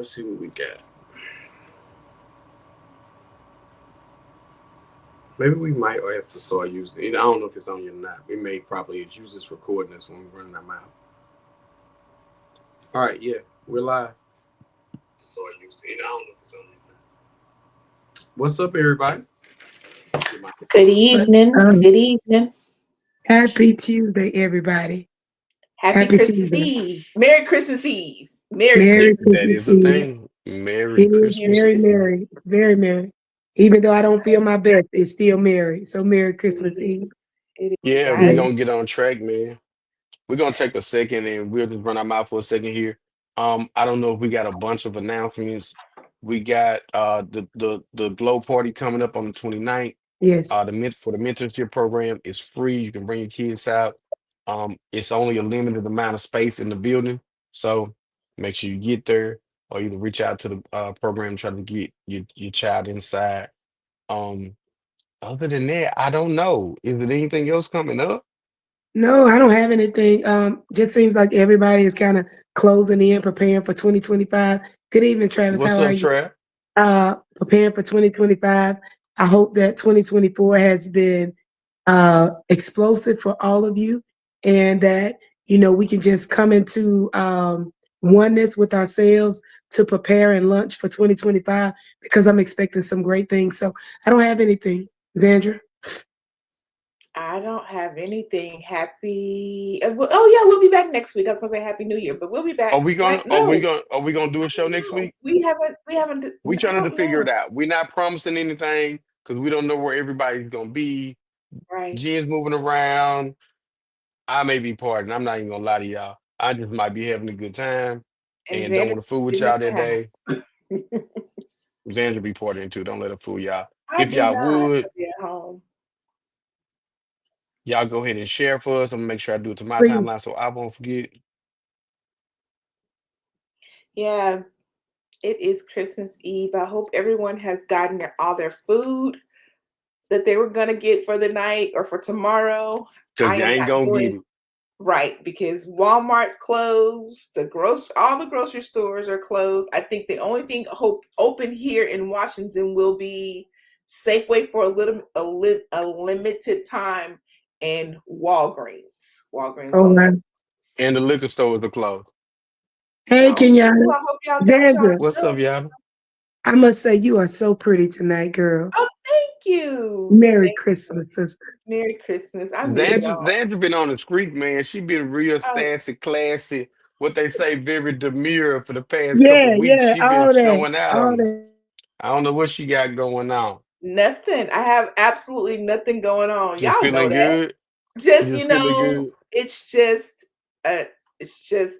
Let's see what we got. Maybe we might have to start using it. I don't know if it's on your or not. We may probably use this recording this when we're running our mouth. All right, yeah, we're live. Start using it. I don't know if it's on your not. What's up, everybody? Good evening. Um, Good evening. Happy Tuesday, everybody. Happy Happy Christmas Tuesday. Eve. Merry Christmas Eve. Merry Merry Christmas. That Christmas is a Eve. thing. Merry It is Merry Christmas very Christmas. Eve. merry, very merry. Even though I don't feel my best, it's still merry. So Merry Christmas It Eve. is. It is. Yeah, we're Yeah. gonna get on track, man. We're gonna take a second and we'll just run our mouth for a second here. I don't know if we got a bunch of announcements. We got the Glow Party coming up on the 29th. Yes. For the mentorship program is free. You can bring your kids out. It's only a limited amount of space in the building, so make sure you get there or you can reach out to the program try to get your child inside. Um, Other than that, I don't know. Is there anything else coming up? No, I don't have anything. Just seems like everybody is kind of closing in, preparing for 2025. Good evening, Travis. What's How are up, you? Trap? Preparing for 2025. I hope that 2024 has been explosive for all of you, and that we can just come into oneness with ourselves to prepare and launch for 2025 because I'm expecting some great things. So I don't have anything, Zandra. I don't have anything. Happy. Oh yeah, we'll be back next week. I was gonna say Happy New Year, but we'll be back. Right? No, Are we gonna do a I show don't next know. week? We haven't. We haven't. We I trying to don't figure it know. out. We're not promising anything because we don't know where everybody's gonna be. Right. Jen's moving around. I may be partying. I'm not even gonna lie to y'all. I just might be having a good time And and don't Xander want to fool with sitting at y'all that the day. house. Xandra be partying too. Don't let her fool y'all. I If do y'all not. would, I'll be at home. y'all go ahead and share for us. I'm gonna make sure I do it to my timeline Please. so I won't forget. Yeah, it is Christmas Eve. I hope everyone has gotten all their food that they were gonna get for the night or for tomorrow. Cause I you am ain't not gonna get doing it. right because Walmart's closed. All the grocery stores are closed. I think the only thing hope open here in Washington will be Safeway for a limited time and Walgreens. Walgreens Oh, don't my. have. And the liquor stores are closed. Hey, Oh, Kenyatta. I hope y'all got y'all Zandra, What's up, stuff. y'all? I must say you are so pretty tonight, girl. Oh, thank you. Merry Thank Christmas, sister. Merry Christmas. I miss Xandra, y'all. Xandra been on the street, man. She been real Oh, sassy, classy. What they say, very demure for the past couple Yeah, of weeks. yeah, She been all that, showing out all on us. that. I don't know what she got going on. nothing. I have absolutely nothing going on. Just Y'all know feeling that. good. Just, Just feeling good. it's just uh it's just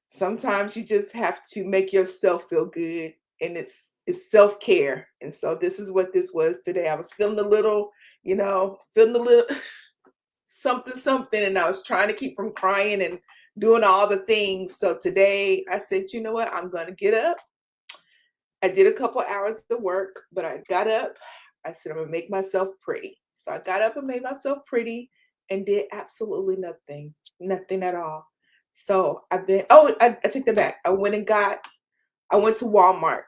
sometimes you just have to make yourself feel good, and it's self-care. And so this is what this was today. I was feeling a little, feeling a little something something, and I was trying to keep from crying and doing all the things. So today I said, you know what? I'm going to get up. I did a couple hours of work, but I got up. I said, I'm going to make myself pretty. So I got up and made myself pretty and did absolutely nothing, nothing at all. So I take that back. I went to Walmart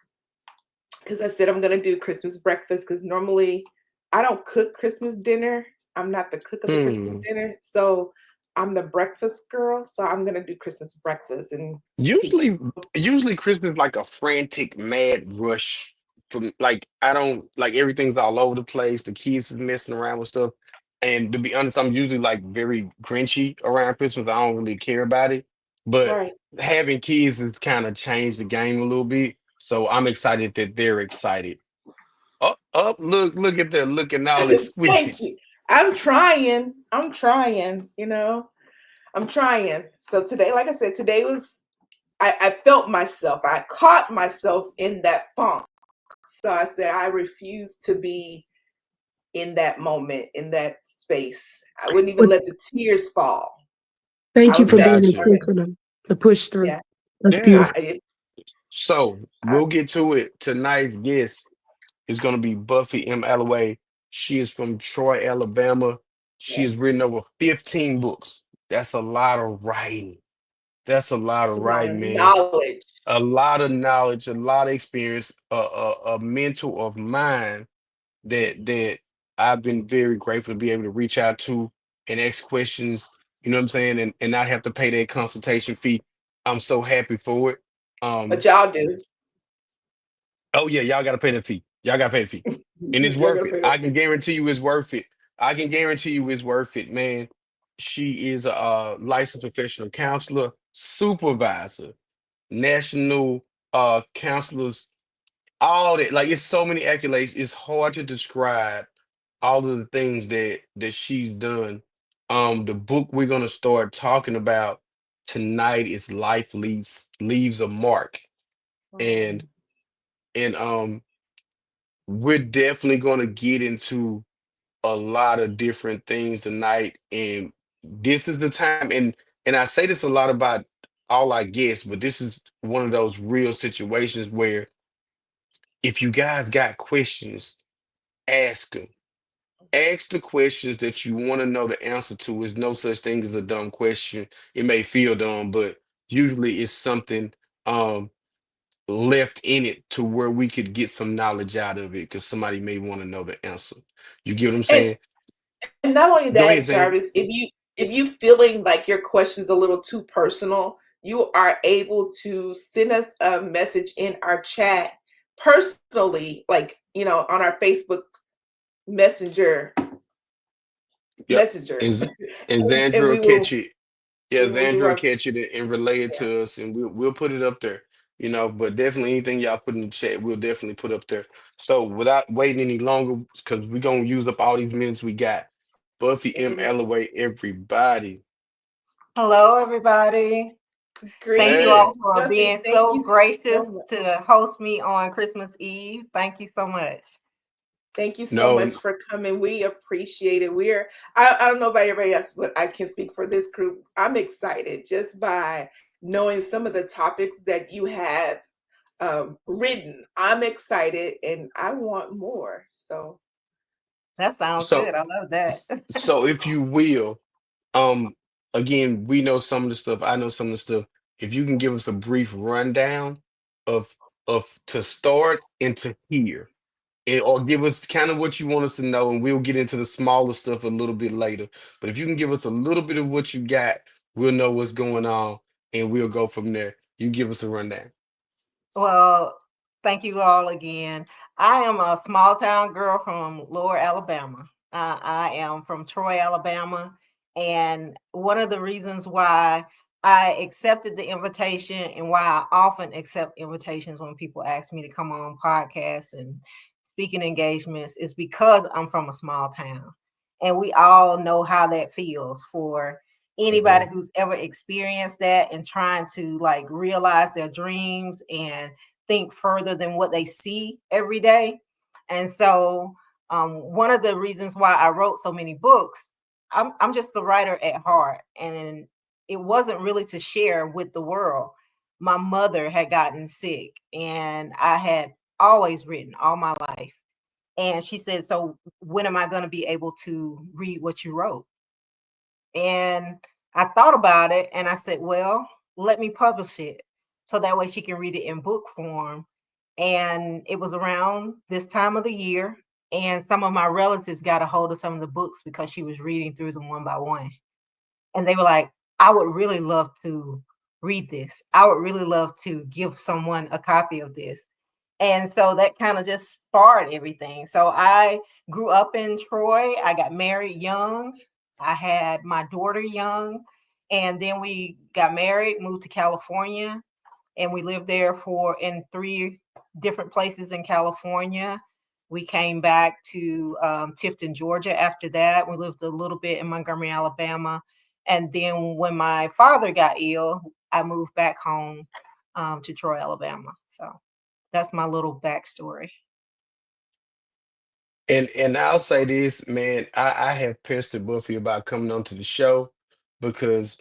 because I said I'm going to do Christmas breakfast because normally I don't cook Christmas dinner. I'm not the cook of the Christmas Hmm. dinner. So I'm the breakfast girl. So I'm going to do Christmas breakfast. And Usually, usually Christmas like a frantic, mad rush. From like I don't like everything's all over the place. The kids is messing around with stuff. And to be honest, I'm usually like very grinchy around Christmas. I don't really care about it. But right. having kids has kind of changed the game a little bit. So I'm excited that they're excited. Up, look at that, looking all Thank exquisite. you. I'm trying. I'm trying, I'm trying. So today, like I said, today was I felt myself. I caught myself in that funk. So I said I refuse to be in that moment, in that space. I wouldn't even Well, let the tears fall. I thank you was for that being Gotcha. determined. intentional to push through. Yeah. That's Yeah. beautiful. So I we'll get to it. Tonight's guest is going to be Buffy M Alloway. She is from Troy, Alabama. She has written yes. over 15 books. That's a lot of writing. That's a lot It's of a lot of writing, man. knowledge. a lot of knowledge, a lot of experience, a mentor of mine that I've been very grateful to be able to reach out to and ask questions, you know what I'm saying, and not have to pay that consultation fee. I'm so happy for it. But Um, y'all do. oh yeah, y'all gotta pay the fee. Y'all gotta pay the fee. And it's Y'all worth gotta it. pay that I can fee. guarantee you it's worth it. I can guarantee you it's worth it, man. She is a licensed professional counselor, supervisor, national counselors, all that. Like it's so many accolades. It's hard to describe all of the things that she's done. The book we're gonna start talking about tonight is Life Leaves a Mark. And Mm. and we're definitely gonna get into a lot of different things tonight. And this is the time, and I say this a lot about all our guests, but this is one of those real situations where if you guys got questions, ask them. Ask the questions that you want to know the answer to. Is no such thing as a dumb question. It may feel dumb, but usually it's something um left in it to where we could get some knowledge out of it because somebody may want to know the answer. You get what I'm And saying? and not only Go ahead, that, Zan. Jarvis, if you feeling like your question's a little too personal, you are able to send us a message in our chat personally, like on our Facebook Messenger Yep. Messenger, And, and and Zandra will we catch will it. Yeah, we will do Zandra will our catch it and relay it yeah. to us, and we'll put it up there. But definitely anything y'all put in the chat, we'll definitely put up there. So without waiting any longer, because we're gonna use up all these minutes we got. Buffy M Amen. Alloway, everybody. Hello, everybody. Thank you Hey, all Greetings, for Buffy. being Thank so you gracious so much. to host me on Christmas Eve. Thank you so much. Thank you so no, much for coming. We appreciate it. I don't know about everybody else, but I can speak for this group. I'm excited just by knowing some of the topics that you have written. I'm excited and I want more. So, That sounds so good. I love that. so if you will, um, again, we know some of the stuff. I know some of the stuff. If you can give us a brief rundown of to start and to here, or give us kind of what you want us to know, and we'll get into the smaller stuff a little bit later. But if you can give us a little bit of what you got, we'll know what's going on, and we'll go from there. You give us a rundown. Well, thank you all again. I am a small town girl from Lower Alabama. I am from Troy, Alabama. And one of the reasons why I accepted the invitation and why I often accept invitations when people ask me to come on podcasts and speaking engagements is because I'm from a small town. And we all know how that feels for anybody Mhm. who's ever experienced that and trying to like realize their dreams and think further than what they see every day. And so, one of the reasons why I wrote so many books, I'm just the writer at heart, and it wasn't really to share with the world. My mother had gotten sick, and I had always written all my life. And she said, "So when am I going to be able to read what you wrote?" And I thought about it and I said, well, let me publish it so that way she can read it in book form. And it was around this time of the year. And some of my relatives got a hold of some of the books because she was reading through them one by one. And they were like, I would really love to read this. I would really love to give someone a copy of this. And so that kind of just sparked everything. So I grew up in Troy. I got married young. I had my daughter young. And then we got married, moved to California, and we lived there for in 3 different places in California. We came back to Tifton, Georgia after that. We lived a little bit in Montgomery, Alabama. And then when my father got ill, I moved back home to Troy, Alabama. So that's my little backstory. And I'll say this, man, I have pestered Buffy about coming onto the show because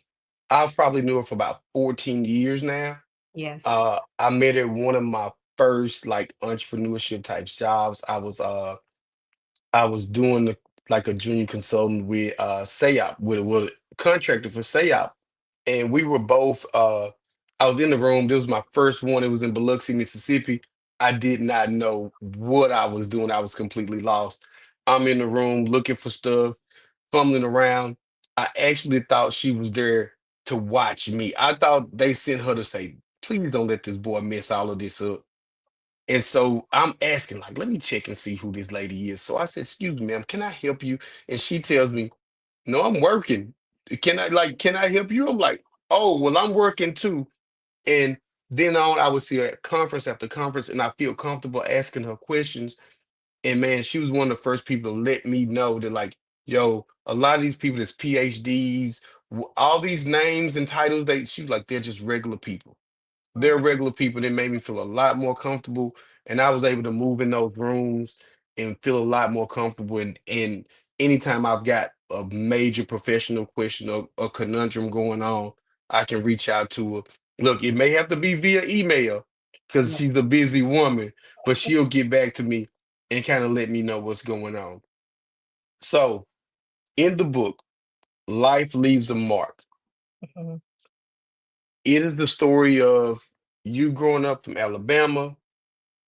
I've probably knew her for about 14 years now. Yes. I met her one of my first like entrepreneurship type jobs. I was doing like a junior consultant with SayOp with a contractor for SayOp, and we were both I was in the room. This was my first one. It was in Biloxi, Mississippi. I did not know what I was doing. I was completely lost. I'm in the room looking for stuff, fumbling around. I actually thought she was there to watch me. I thought they sent her to say, please don't let this boy mess all of this up. And so I'm asking, like, let me check and see who this lady is. So I said, excuse me, ma'am, can I help you? And she tells me, no, I'm working. Can I help you? I'm like, oh, well, I'm working too. And then on, I would see her at conference after conference, and I feel comfortable asking her questions. And man, she was one of the first people to let me know that, like, yo, a lot of these people that's PhDs, all these names and titles, she was like, they're just regular people. They're regular people. That made me feel a lot more comfortable. And I was able to move in those rooms and feel a lot more comfortable. And anytime I've got a major professional question or a conundrum going on, I can reach out to her. Look, it may have to be via email because she's a busy woman, but she'll get back to me and kind of let me know what's going on. So in the book, Life Leaves a Mark. Mhm. It is the story of you growing up from Alabama,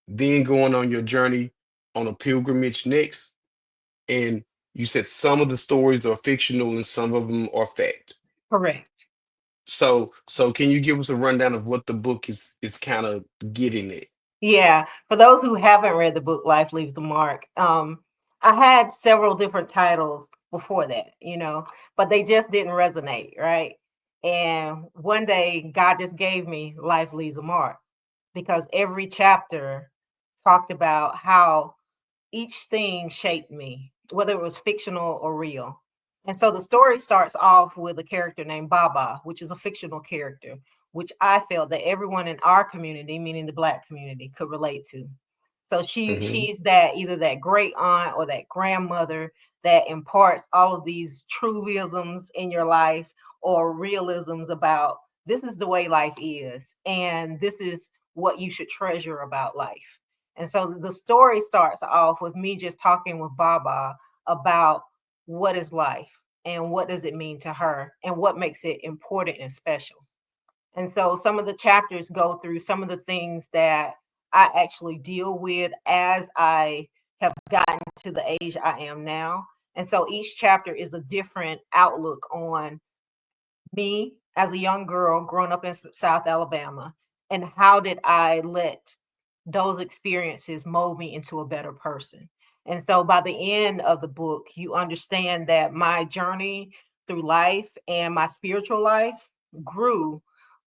then going on your journey on a pilgrimage next. And you said some of the stories are fictional and some of them are fact. Correct. So can you give us a rundown of what the book is kind of getting at? Yeah, for those who haven't read the book Life Leaves a Mark, I had several different titles before that, but they just didn't resonate, right? And one day God just gave me Life Leaves a Mark because every chapter talked about how each thing shaped me, whether it was fictional or real. And so the story starts off with a character named Baba, which is a fictional character, which I felt that everyone in our community, meaning the Black community, could relate to. So Hmm. she's that either that great aunt or that grandmother that imparts all of these truisms in your life or realisms about this is the way life is and this is what you should treasure about life. And so the story starts off with me just talking with Baba about what is life and what does it mean to her and what makes it important and special. And so some of the chapters go through some of the things that I actually deal with as I have gotten to the age I am now. And so each chapter is a different outlook on me as a young girl growing up in South Alabama and how did I let those experiences mold me into a better person. And so by the end of the book, you understand that my journey through life and my spiritual life grew.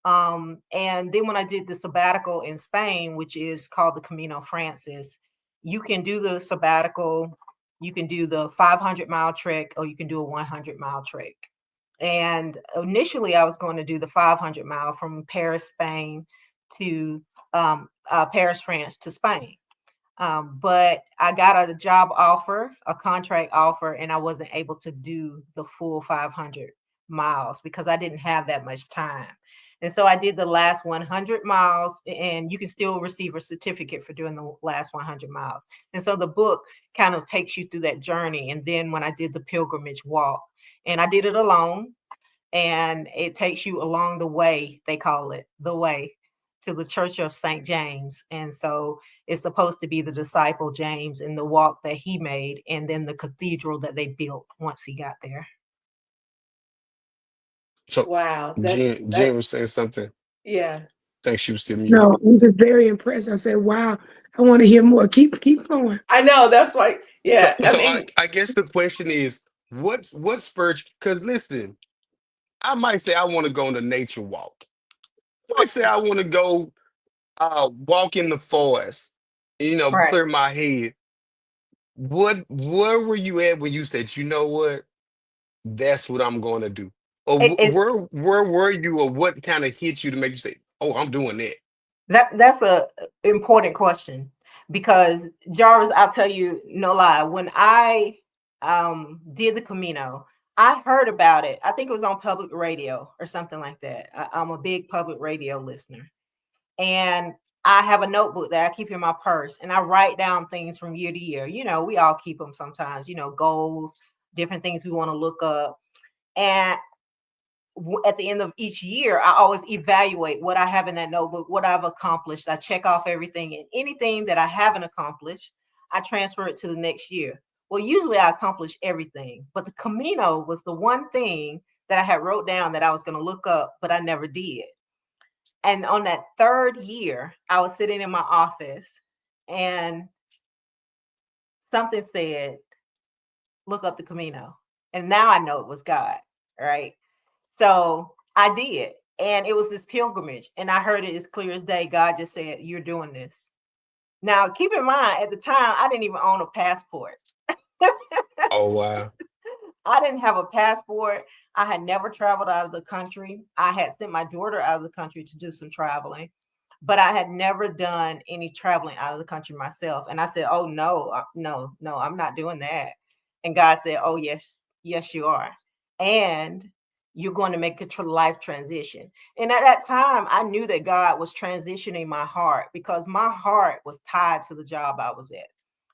And then when I did the sabbatical in Spain, which is called the Camino Francis, you can do the sabbatical, you can do the 500-mile trek, or you can do a 100-mile trek. And initially, I was going to do the 500-mile from Paris, Spain to Paris, France to Spain. But I got a job offer, a contract offer, and I wasn't able to do the full 500 miles because I didn't have that much time. And so I did the last 100 miles, and you can still receive a certificate for doing the last 100 miles. And so the book kind of takes you through that journey. And then when I did the pilgrimage walk, and I did it alone, and it takes you along the way, they call it the way to the Church of St. James. And so it's supposed to be the disciple James and the walk that he made, and then the cathedral that they built once he got there. So Wow, Jen was saying something. yeah. Thanks, she was still muted. No, I'm just very impressed. I said, wow, I want to hear more. Keep going. I know that's like, So yeah. I so mean, I guess the question is, what spurred? Because listen, I might say I want to go on a nature walk. I might say I want to go walk in the forest, Right. clear my head. Where were you at when you said, you know what, that's what I'm going to do? Or It's where were you, or what kind of hit you to make you say, oh, I'm doing that? that's a important question because Jarvis, I'll tell you no lie. When I did the Camino, I heard about it. I think it was on public radio or something like that. I'm a big public radio listener. And I have a notebook that I keep in my purse and I write down things from year to year. We all keep them sometimes, goals, different things we want to look up. And at the end of each year, I always evaluate what I have in that notebook, what I've accomplished. I check off everything, and anything that I haven't accomplished, I transfer it to the next year. Well, usually I accomplish everything, but the Camino was the one thing that I had wrote down that I was going to look up, but I never did. And on that third year, I was sitting in my office and something said, look up the Camino. And now I know it was God, right? So I did. And it was this pilgrimage. And I heard it as clear as day. God just said, you're doing this. Now, keep in mind, at the time, I didn't even own a passport. Oh wow. I didn't have a passport. I had never traveled out of the country. I had sent my daughter out of the country to do some traveling, but I had never done any traveling out of the country myself. And I said, oh, no, no, no, I'm not doing that. And God said, oh, yes, yes, you are. And you're going to make a life transition. And at that time, I knew that God was transitioning my heart because my heart was tied to the job I was at.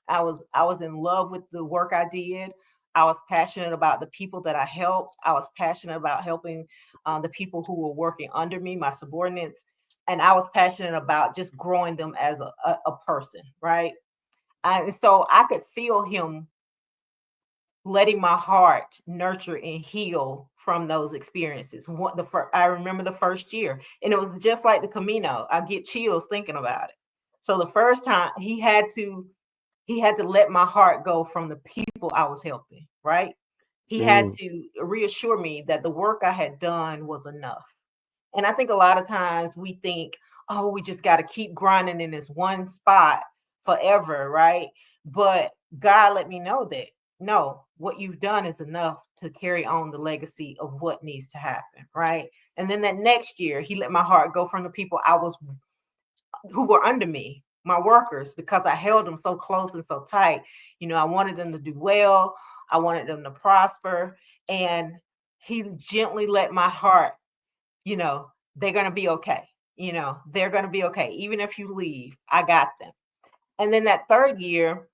I was in love with the work I did. I was passionate about the people that I helped. I was passionate about helping the people who were working under me, my subordinates. And I was passionate about just growing them as a person, right? And so I could feel him letting my heart nurture and heal from those experiences. I remember the first year, and it was just like the Camino. I get chills thinking about it. So the first time he had to let my heart go from the people I was helping, right? He had Mm, to reassure me that the work I had done was enough. And I think a lot of times we think, oh, we just got to keep grinding in this one spot forever, right? But God let me know that no, what you've done is enough to carry on the legacy of what needs to happen, right? And then that next year, he let my heart go from the people who were under me, my workers, because I held them so close and so tight. I wanted them to do well. I wanted them to prosper. And he gently let my heart, they're going to be okay. They're going to be okay. Even if you leave, I got them. And then that third year,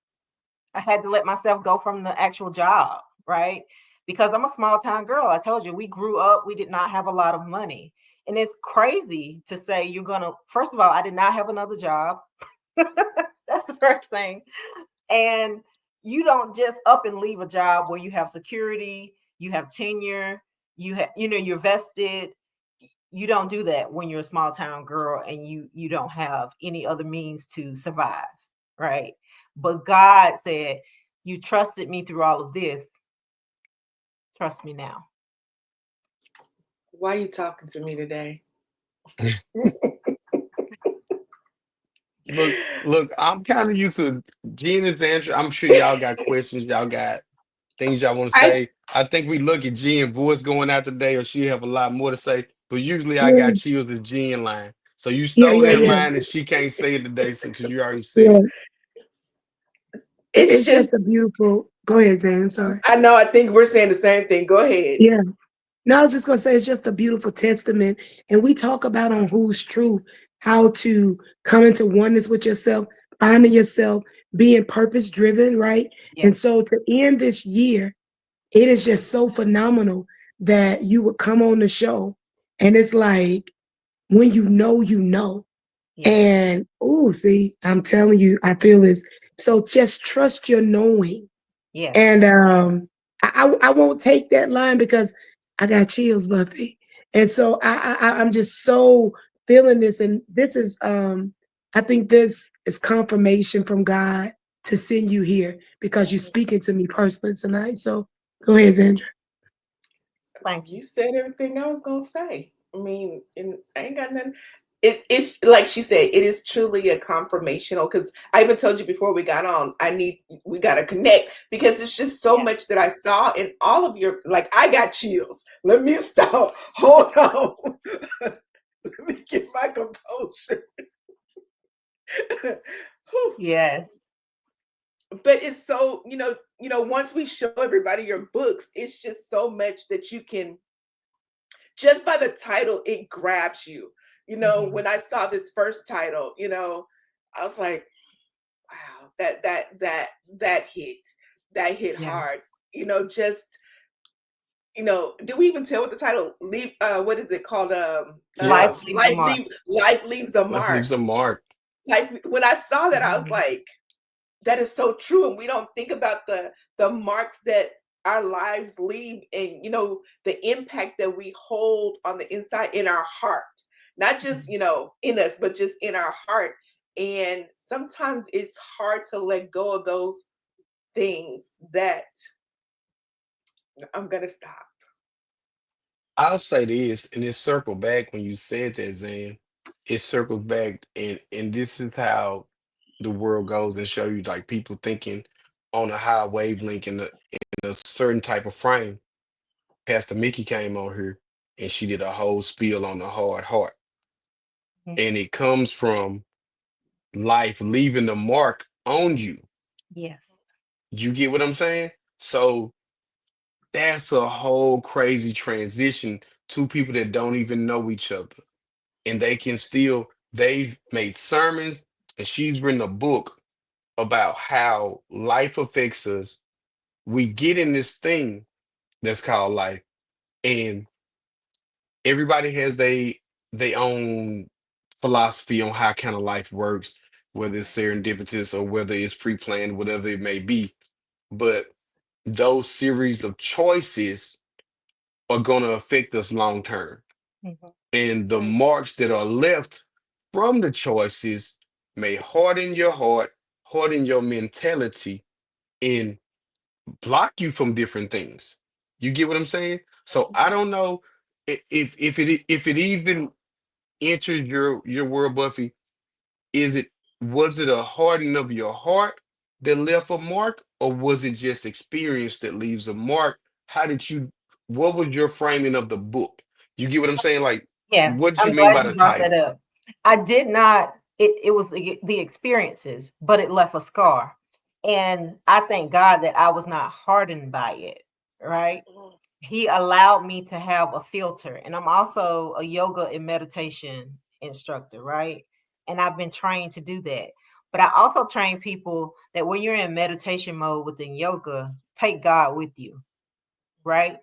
I had to let myself go from the actual job, right? Because I'm a small town girl. I told you, we grew up, we did not have a lot of money. And it's crazy to say first of all, I did not have another job. That's the first thing. And you don't just up and leave a job where you have security, you have tenure, you're vested. You don't do that when you're a small town girl and you don't have any other means to survive, right? But God said, you trusted me through all of this. Trust me now. Why are you talking to me today? look, I'm kind of used to Gina's answer. I'm sure y'all got questions, y'all got things y'all want to I say. I think we look at Jen voice going out today, or she have a lot more to say. But usually I Yeah, got chills as Jen line. So you yeah, stole yeah, that yeah. line and she can't say it today, so because you already said Yeah. it. it's It's just just a beautiful. Go ahead, Zane. I'm sorry. I know I think we're saying the same thing. Go ahead. Yeah. No, I was just gonna say it's just a beautiful testament. And we talk about on Who's Truth, how to come into oneness with yourself, finding yourself, being purpose driven, right? And Yes. so to end this year, it is just so phenomenal that you would come on the show. And it's like when you know, you know. Yes. And oh, see, I'm telling you, I feel this. So just trust your knowing. Yes. And I won't take that line because I got chills, Buffy. And so I'm just so feeling this. And this is I think this is confirmation from God to send you here because you're speaking to me personally tonight. So go ahead, Zandra. Thank You you. said everything I was gonna say. I mean, and I ain't got nothing. It's like she said, it is truly a confirmational because I even told you before we got on, we gotta connect because it's just so Yeah. much that I saw in all of your like I got chills. Let me stop. Hold on. Let me get my composure. Whew. Yes. But it's so, once we show everybody your books, it's just so much that you can just by the title, it grabs you. Mhm. When I saw this first title, I was like, wow, that hit Yeah. hard. Just do we even tell what the title leave? What is it called? Life Yes, leaves a mark. Life leaves a life mark. leaves a mark. Like when I saw that, I was Mhm. like, that is so true. And we don't think about the marks that our lives leave, and the impact that we hold on the inside in our heart, not just in us, but just in our heart. And sometimes it's hard to let go of those things. That I'm gonna stop. I'll say this, and it circled back when you said that, Zan. It circles back, and this is how the world goes and show you like people thinking on a high wavelength in a certain type of frame. Pastor Mickey came on here and she did a whole spiel on the hard heart, Mhm. and it comes from life leaving the mark on you. Yes. You get what I'm saying? So that's a whole crazy transition. Two people that don't even know each other, and they can still, they've made sermons and she's written a book about how life affects us. We get in this thing that's called life, and everybody has they own philosophy on how kind of life works, whether it's serendipitous or whether it's pre-planned, whatever it may be. But those series of choices are going to affect us long term. Mhm. And the Right. marks that are left from the choices may harden your heart, harden your mentality, and block you from different things. You get what I'm saying? So I don't know if it even entered your world, Buffy. Is it, was it a hardening of your heart that left a mark, or was it just experience that leaves a mark? How did you? What was your framing of the book? You get what I'm saying? Like, Yeah, what you I'm mean glad by you the brought that title? up. I did not, it was the experiences, but it left a scar. And I thank God that I was not hardened by it, right? He allowed me to have a filter. And I'm also a yoga and meditation instructor, right? And I've been trained to do that. But I also train people that when you're in meditation mode within yoga, take God with you, right?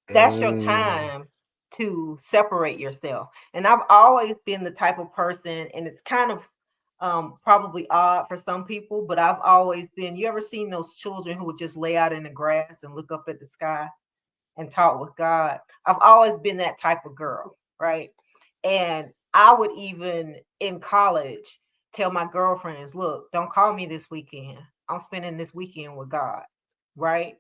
That's your Mm, time to separate yourself. And I've always been the type of person, and it's kind of probably odd for some people, but I've always been. You ever seen those children who would just lay out in the grass and look up at the sky and talk with God? I've always been that type of girl, right? And I would even in college tell my girlfriends, look, don't call me this weekend. I'm spending this weekend with God, right?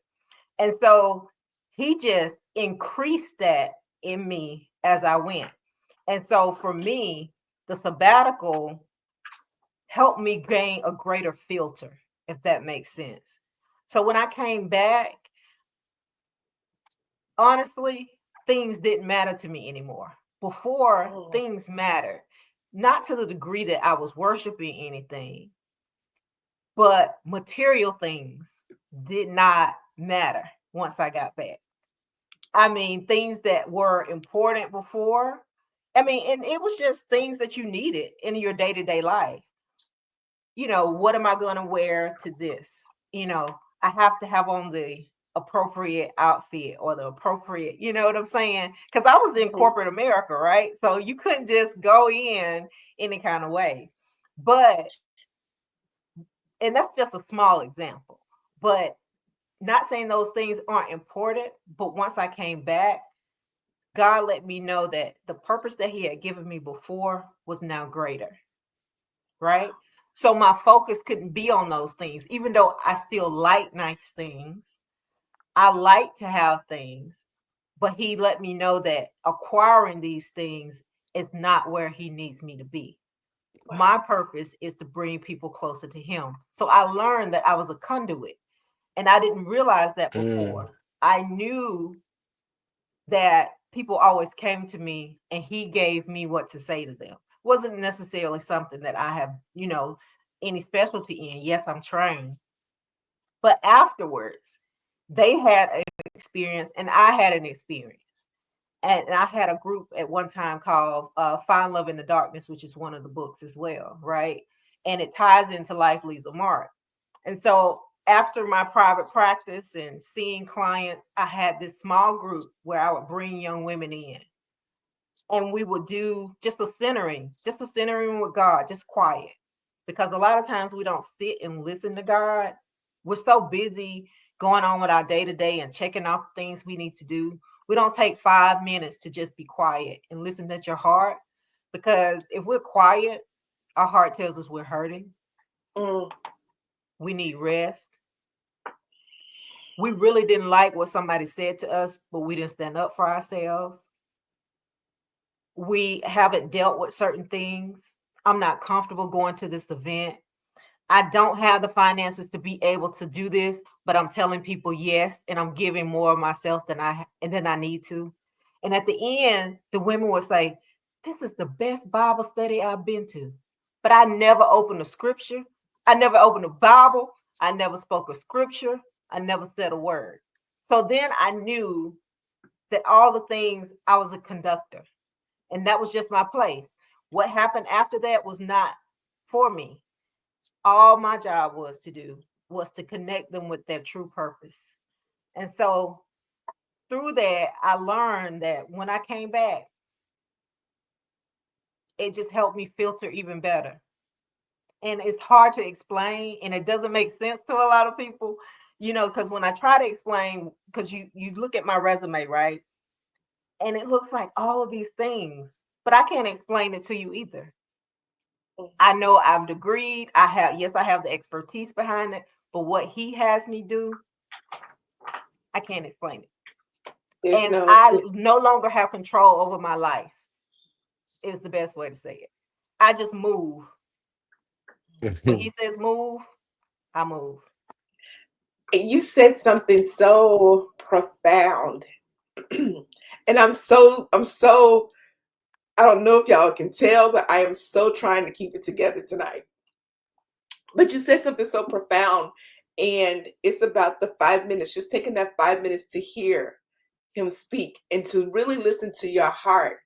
And so he just increased that in me as I went. And so for me, the sabbatical helped me gain a greater filter, if that makes sense. So when I came back, honestly, things didn't matter to me anymore. Before, Oh, things mattered, not to the degree that I was worshiping anything, but material things did not matter once I got back. I mean, things that were important before. I mean, and it was just things that you needed in your day to day life. What am I going to wear to this? I have to have on the appropriate outfit or the appropriate, you know what I'm saying? Because I was in mhm. corporate America, right? So you couldn't just go in any kind of way. But, and that's just a small example, but not saying those things aren't important. But once I came back, God let me know that the purpose that He had given me before was now greater, right? So my focus couldn't be on those things, even though I still like nice things. I like to have things, but He let me know that acquiring these things is not where He needs me to be. Wow. My purpose is to bring people closer to Him. So I learned that I was a conduit, and I didn't realize that mm, before. I knew that people always came to me and he gave me what to say to them. Wasn't necessarily something that I have, any specialty in. Yes, I'm trained. But afterwards, they had an experience and I had an experience. And I had a group at one time called Find Love in the Darkness, which is one of the books as well, right? And it ties into Life Leaves a Mark. And so after my private practice and seeing clients, I had this small group where I would bring young women in, and we would do just a centering with God, just quiet. Because a lot of times we don't sit and listen to God. We're so busy going on with our day to day and checking off things we need to do. We don't take 5 minutes to just be quiet and listen to your heart. Because if we're quiet, our heart tells us we're hurting. We need rest. We really didn't like what somebody said to us, but we didn't stand up for ourselves. We haven't dealt with certain things. I'm not comfortable going to this event. I don't have the finances to be able to do this, but I'm telling people yes, and I'm giving more of myself than I need to. And at the end, the women would say, "This is the best Bible study I've been to." But I never opened a scripture. I never opened a Bible. I never spoke a scripture. I never said a word. So then I knew that all the things, I was a conductor, and that was just my place. What happened after that was not for me. All my job was to connect them with their true purpose. And so through that, I learned that when I came back, it just helped me filter even better. And it's hard to explain, and it doesn't make sense to a lot of people, because when I try to explain, because you look at my resume, right? And it looks like all of these things, but I can't explain it to you either. I know I'm degreed. I have the expertise behind it, but what he has me do, I can't explain it. I no longer have control over my life, is the best way to say it. I just move. When he says move, I move. You said something so profound. And I'm so, I don't know if y'all can tell, but I am so trying to keep it together tonight. But you said something so profound, and it's about the 5 minutes, just taking that 5 minutes to hear him speak and to really listen to your heart.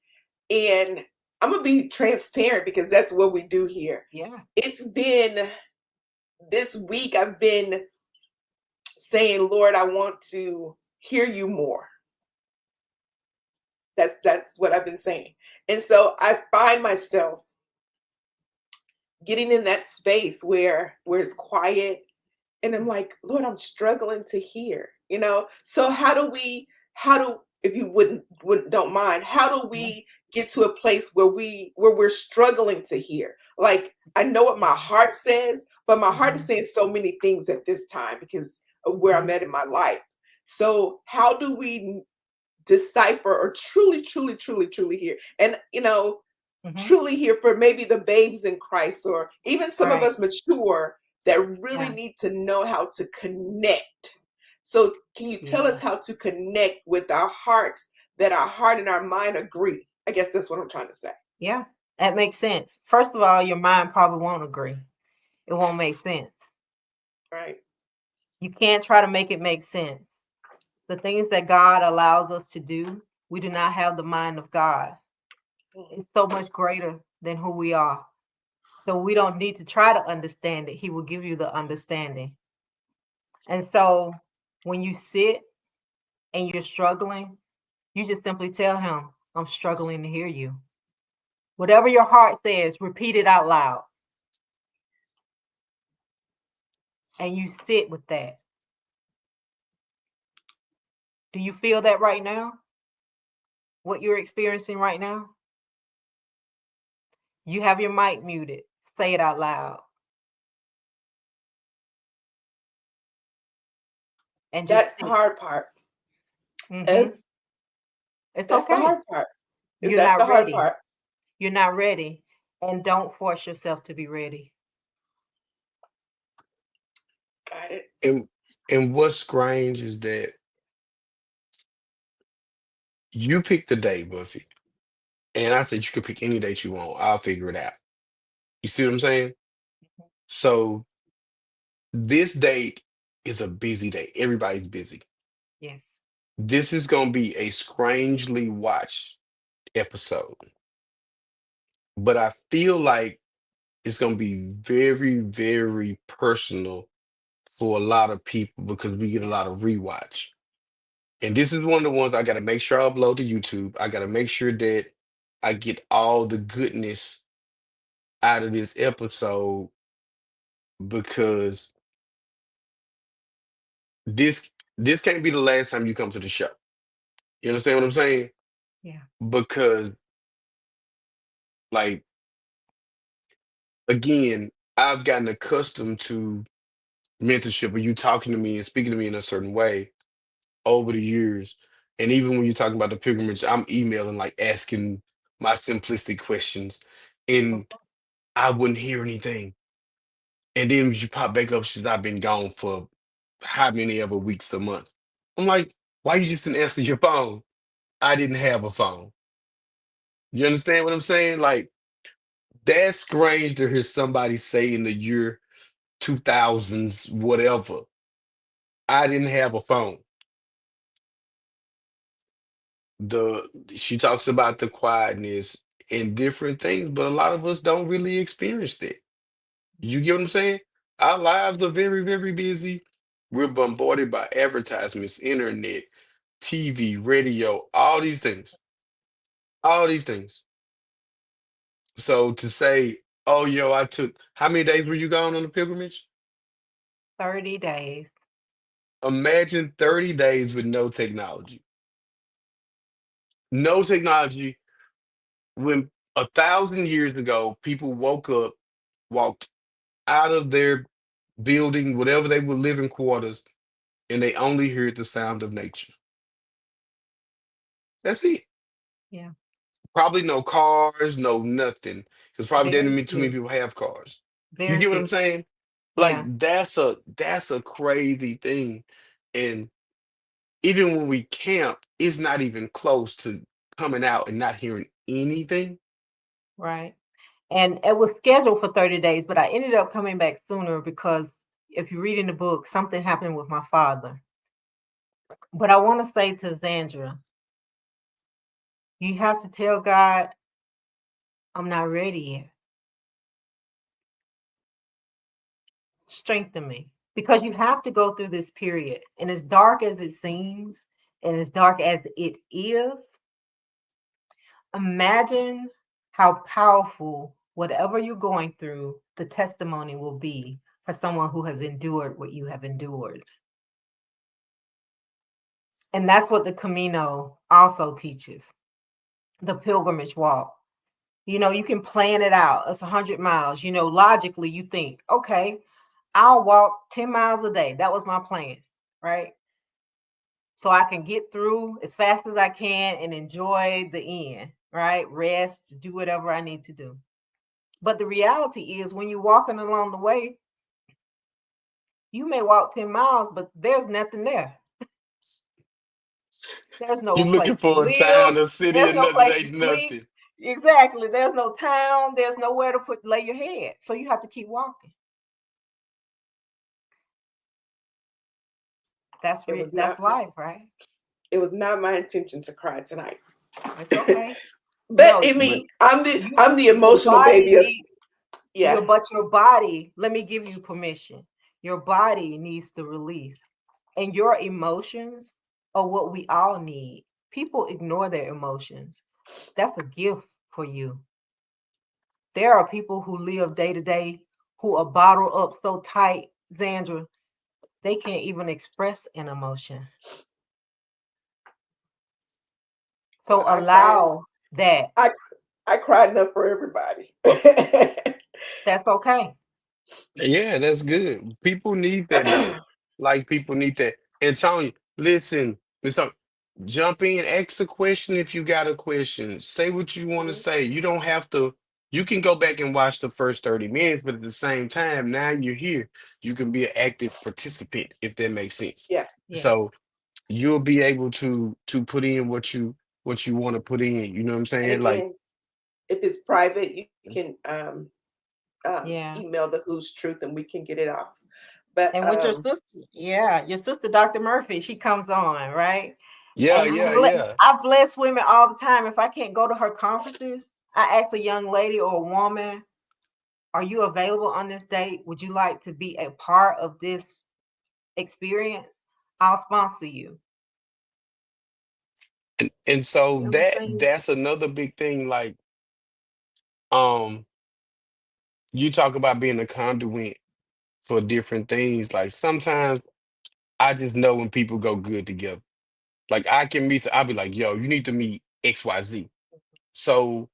And I'm going to be transparent because that's what we do here. Yeah. It's been this week, I've been saying, Lord, I want to hear you more. That's what I've been saying. And so I find myself getting in that space where it's quiet, and I'm like, Lord, I'm struggling to hear, So if you wouldn't don't mind, how do we get to a place where we're struggling to hear? Like, I know what my heart says, but my heart is saying so many things at this time because of where I'm at in my life. So how do we decipher or truly hear? And truly hear for maybe the babes in Christ, or even some of us mature that really need to know how to connect. So can you tell us how to connect with our hearts, that our heart and our mind agree? I guess that's what I'm trying to say. Yeah, that makes sense. First of all, your mind probably won't agree. It won't make sense. Right. You can't try to make it make sense. The things that God allows us to do, we do not have the mind of God. It's so much greater than who we are. So we don't need to try to understand it. He will give you the understanding. And so when you sit and you're struggling, you just simply tell him, I'm struggling to hear you. Whatever your heart says, repeat it out loud. And you sit with that. Do you feel that right now? What you're experiencing right now? You have your mic muted. Say it out loud. And just that's the hard part. It's that's okay. the hard part. You're that's not the hard ready. part. You're not ready. And don't force yourself to be ready. Got it. And what's strange is that you pick the day, Buffy. And I said you could pick any date you want. I'll figure it out. You see what I'm saying? So this date is a busy day. Everybody's busy. Yes. This is gonna be a strangely watched episode. But I feel like it's gonna be very, very personal for a lot of people because we get a lot of rewatch. And this is one of the ones I got to make sure I upload to YouTube. I got to make sure that I get all the goodness out of this episode because this this can't be the last time you come to the show. You understand what I'm saying? Yeah. Because like again, I've gotten accustomed to mentorship or you talking to me and speaking to me in a certain way over the years. And even when you're talking about the pilgrimage, I'm emailing like asking my simplistic questions So and I wouldn't hear anything. And then when you pop back up, she's I've been gone for how many ever weeks a month. I'm like, why you just didn't answer your phone? I didn't have a phone. You understand what I'm saying? Like that's strange to hear somebody say in the year 2000s, whatever. I didn't have a phone. The She talks about the quietness and different things, but a lot of us don't really experience that. You get what I'm saying? Our lives are very, very busy. We're bombarded by advertisements, internet, TV, radio, all these things. All these things. So to say, oh, yo, I took how many days were you gone on the pilgrimage? 30 days. Imagine 30 days with no technology. No technology. When 1,000 years ago, people woke up, walked out of their building, whatever they were living quarters, and they only heard the sound of nature. That's it. Yeah. Probably no cars, no nothing. Because probably didn't Very mean too many few. people have cars. You Very get what few. I'm saying? Yeah. Like that's a crazy thing. And even when we camp, it's not even close to coming out and not hearing anything. Right. And it was scheduled for 30 days, but I ended up coming back sooner because if you read in the book, something happened with my father. But I want to say to Zandra, you have to tell God, I'm not ready yet. Strengthen me. Because you have to go through this period. And as dark as it seems, and as dark as it is, imagine how powerful whatever you're going through, the testimony will be for someone who has endured what you have endured. And that's what the Camino also teaches, the pilgrimage walk. You know, you can plan it out. It's 100 miles. You know, logically, you think, okay, I'll walk 10 miles a day. That was my plan, right? So I can get through as fast as I can and enjoy the end, right? Rest, do whatever I need to do. But the reality is, when you're walking along the way, you may walk 10 miles, but there's nothing there. There's no You're place looking to for a live. town, a city, There's and no nothing place to ain't sleep. nothing. Exactly. There's no town. There's nowhere to lay your head. So you have to keep walking. That's It was that's not life, right? it was not my intention to cry tonight. It's okay. But No, I But mean, I'm the your emotional body baby of needs yeah. your body. Let me give you permission. Your body needs to release, and your emotions are what we all need. People ignore their emotions. That's a gift for you. There are people who live day to day who are bottled up so tight, Zandra, they can't even express an emotion. Well, So allow that. I I cried enough for everybody. That's okay. yeah, that's good. People need that though. Like people need that. And Tony, listen, listen, jump in, ask a question if you got a question. Say what you want to Mhm. say. You don't have to, you can go back and watch the first 30 minutes, but at the same time, now you're here. You can be an active participant if that makes sense. Yeah. Yes. So you'll be able to put in what you want to put in. You know what I'm And saying? Like again, if it's private, you can Yeah. email the Who's Truth and we can get it off. But And with your sister, yeah, your sister, Dr. Murphy, she comes on, right? yeah, And yeah, yeah. I bless women all the time. If I can't go to her conferences, I ask a young lady or a woman, are you available on this date? Would you like to be a part of this experience, I'll sponsor you. And so You know what I'm saying? that's another big thing. Like, um, you talk about being a conduit for different things. Like sometimes I just know when people go good together. Like I can meet, I'll be like, yo, you need to meet XYZ. So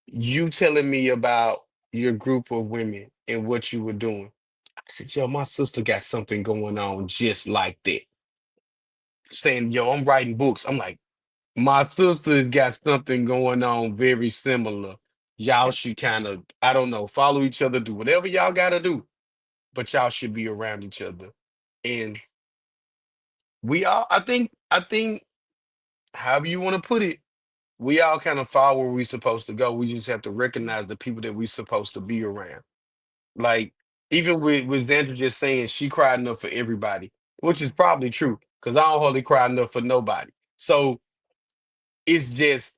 you telling me about your group of women and what you were doing. I said, yo, my sister got something going on just like that. Saying, yo, I'm writing books. I'm like, my sister's got something going on very similar. Y'all should kind of, I don't know, follow each other, do whatever y'all gotta do, but y'all should be around each other. And we all, I think, however you want to put it, we all kind of fall where we supposed to go. We just have to recognize the people that we supposed to be around. Like even with Xandra just saying she cried enough for everybody, which is probably true because I don't hardly cry enough for nobody. So it's just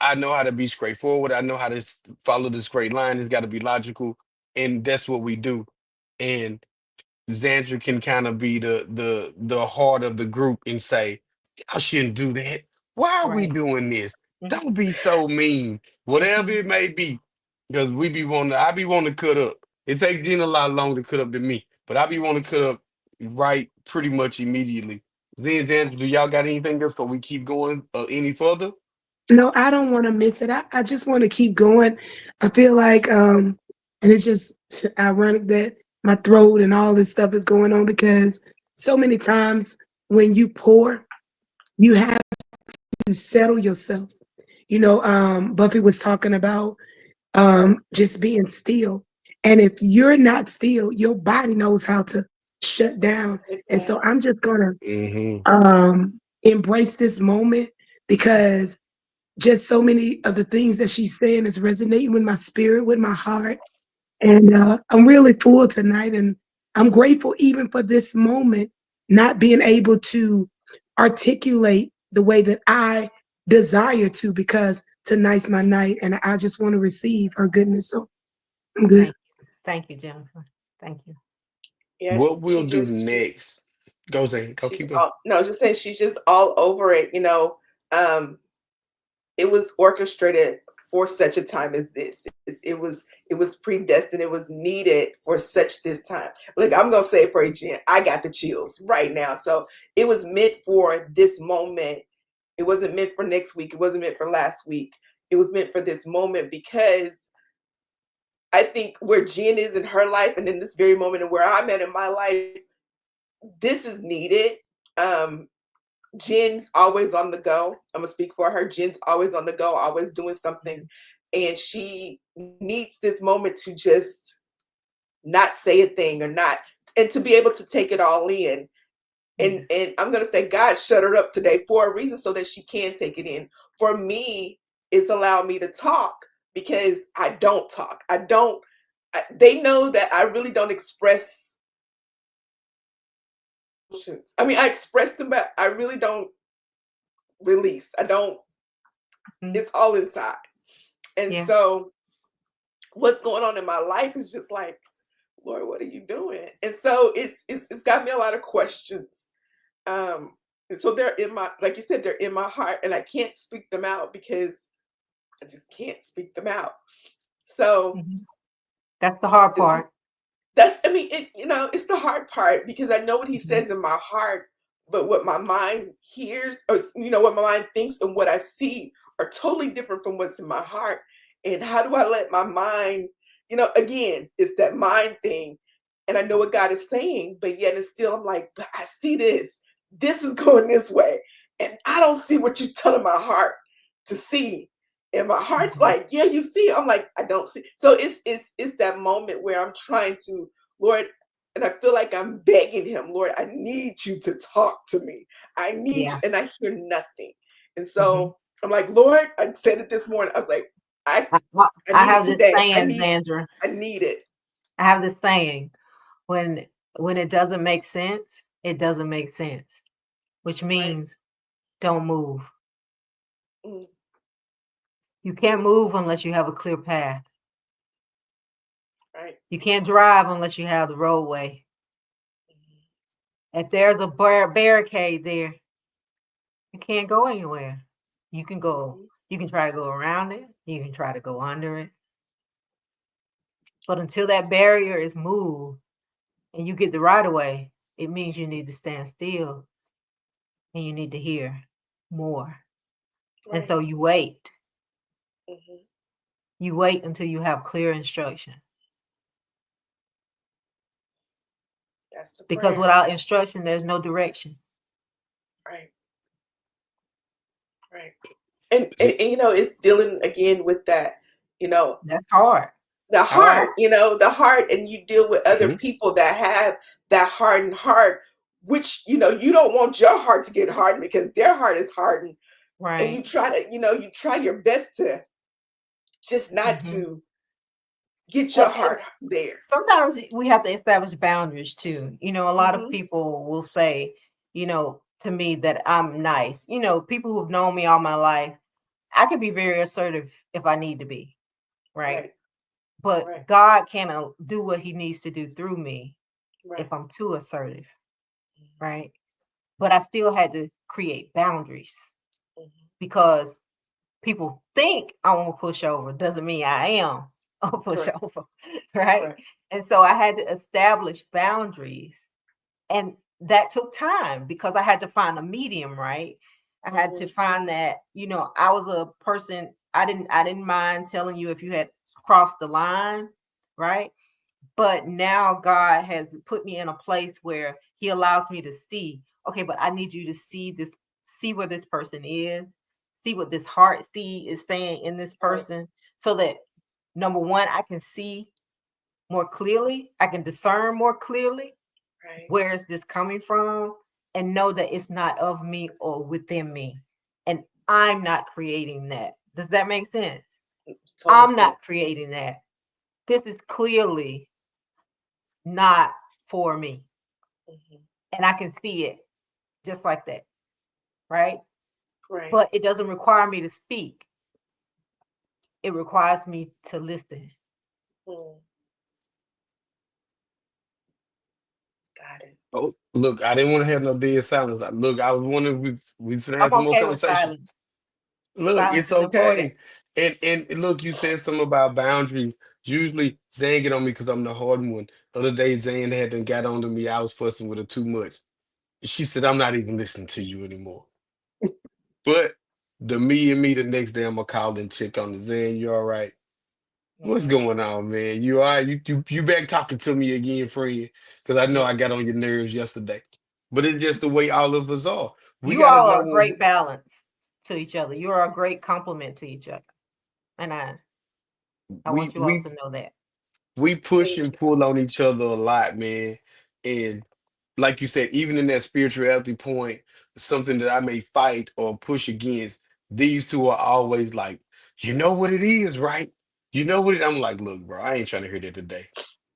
I know how to be straightforward. I know how to follow this straight line. It's got to be logical, and that's what we do. And Xandra can kind of be the heart of the group and say, "Y'all shouldn't do that. Why are we Right. doing this? Mhm. Don't be so mean." Whatever Mhm. it may be, because I be wanting to cut up. It takes Gina a lot longer to cut up than me, but I be wanting to cut up right pretty much immediately. Then, Xandra, do y'all got anything else before we keep going any further? No, I don't want to miss it. I just want to keep going. I feel like, and it's just ironic that my throat and all this stuff is going on because so many times when you pour, you have to settle yourself. Buffy was talking about just being still. And if you're not still, your body knows how to shut down. And so I'm just going Hmm. to embrace this moment because just so many of the things that she's saying is resonating with my spirit, with my heart. And I'm really full tonight. And I'm grateful even for this moment, not being able to articulate the way that I desire to, because tonight's my night and I just want to receive her goodness. So I'm good. Thank you. Thank you, Jennifer. Thank you. Yeah, What we'll she do just she's next? Go, Zane. Go, she's keep going. all no, just saying she's just all over it. Um, it was orchestrated for such a time as this. It was predestined. It was needed for such this time. Look, I'm gonna say it for you, Jen. I got the chills right now. So it was meant for this moment. It wasn't meant for next week. It wasn't meant for last week. It was meant for this moment because I think where Jen is in her life and in this very moment and where I'm at in my life, this is needed. Um, Jen's always on the go. I'm gonna speak for her. Jen's always on the go, always doing something. And she needs this moment to just not say a thing or not, and to be able to take it all in. And I'm gonna say God shut her up today for a reason so that she can take it in. For me, it's allowed me to talk because I don't talk. They know that I really don't express emotions. I mean, I express them, but I really don't release. I don't, Mhm. it's all inside. And Yeah. so what's going on in my life is just like, Lord, what are you doing? And so it's got me a lot of questions. And so they're in my, like you said, they're in my heart, and I can't speak them out because I just can't speak them out. So Mhm. That's the hard this part. is I mean, it's the hard part because I know what he Mhm. says in my heart, but what my mind hears, or what my mind thinks and what I see are totally different from what's in my heart. And how do I let my mind, again, it's that mind thing. And I know what God is saying, but yet it's still, I'm like, but I see this. This is going this way. And I don't see what you're telling my heart to see. And my heart's Mhm. like, yeah, you see. I'm like, I don't see. So it's that moment where I'm trying to, Lord, and I feel like I'm begging him, Lord, I need you to talk to me. I need you, Yeah. and I hear nothing. And Mhm. so I'm like, Lord, I said it this morning. I was like, I I I need it have this today. saying, Sandra. I need it. I have this saying when it doesn't make sense, it doesn't make sense, which Right. means don't move. Mm, You can't move unless you have a clear path. right. You can't drive unless you have the roadway. If there's a barricade there, you can't go anywhere. You can try to go around it, you can try to go under it. But until that barrier is moved and you get the right of way, it means you need to stand still and you need to hear more. And so you wait. Mhm. You wait until you have clear instruction. That's the Because prayer. without instruction, there's no direction. Right. Right. And it's dealing again with that, That's hard. the All right. heart, the heart, and you deal with other people that have that hardened heart, which, you don't want your heart to get hardened because their heart is hardened. And you Right. try to, you try your best to just not Mhm. to get your heart And there. sometimes we have to establish boundaries too. A lot of Mhm. people will say, to me that I'm nice. People who've known me all my life, I can be very assertive if I need to be, right? Right. But Right. God can do what he needs to do through me Right. if I'm too assertive, right? But I still had to create boundaries Mhm. because people think I want to push over doesn't mean I am a Correct. pushover, right? Correct. And so I had to establish boundaries, and that took time because I had to find a medium, right? I had to Mhm. find that, I was a person, I didn't mind telling you if you had crossed the line, right? But now God has put me in a place where he allows me to see, okay, but I need you to see this, see where this person is, see what this heart see is saying in this Right. person, so that number one, I can see more clearly, I can discern more clearly Right. where is this coming from, and know that it's not of me or within me. And I'm not creating that. Does that make sense? Makes total I'm not sense. creating that. This is clearly not for me. Mhm. And I can see it just like that. Right. Right. But it doesn't require me to speak, it requires me to listen. Mm. Got it. Oh, look, I didn't want to have no dead silence. Look, I was wondering if we was gonna have I'm some more okay with conversation. silence. Look, Silence it's is important. okay. And look, you said something about boundaries. Usually Zane get on me because I'm the hard one. The other day Zane had done got on to me. I was fussing with her too much. She said, I'm not even listening to you anymore. But me the next day I'm gonna call and check on the Zane. You all right? What's Mhm. going on, man? You all right? You back talking to me again, friend? Because I know Yeah. I got on your nerves yesterday. But it's just the way all of us are. We You gotta all know are a when great balance to each other. You are a great compliment to each other. And I we want you all we to know that. we push Thank and you. pull on each other a lot, man. And like you said, even in that spirituality point, something that I may fight or push against, these two are always like, you know what it is, right? You know what it, I'm like, look, bro, I ain't trying to hear that today.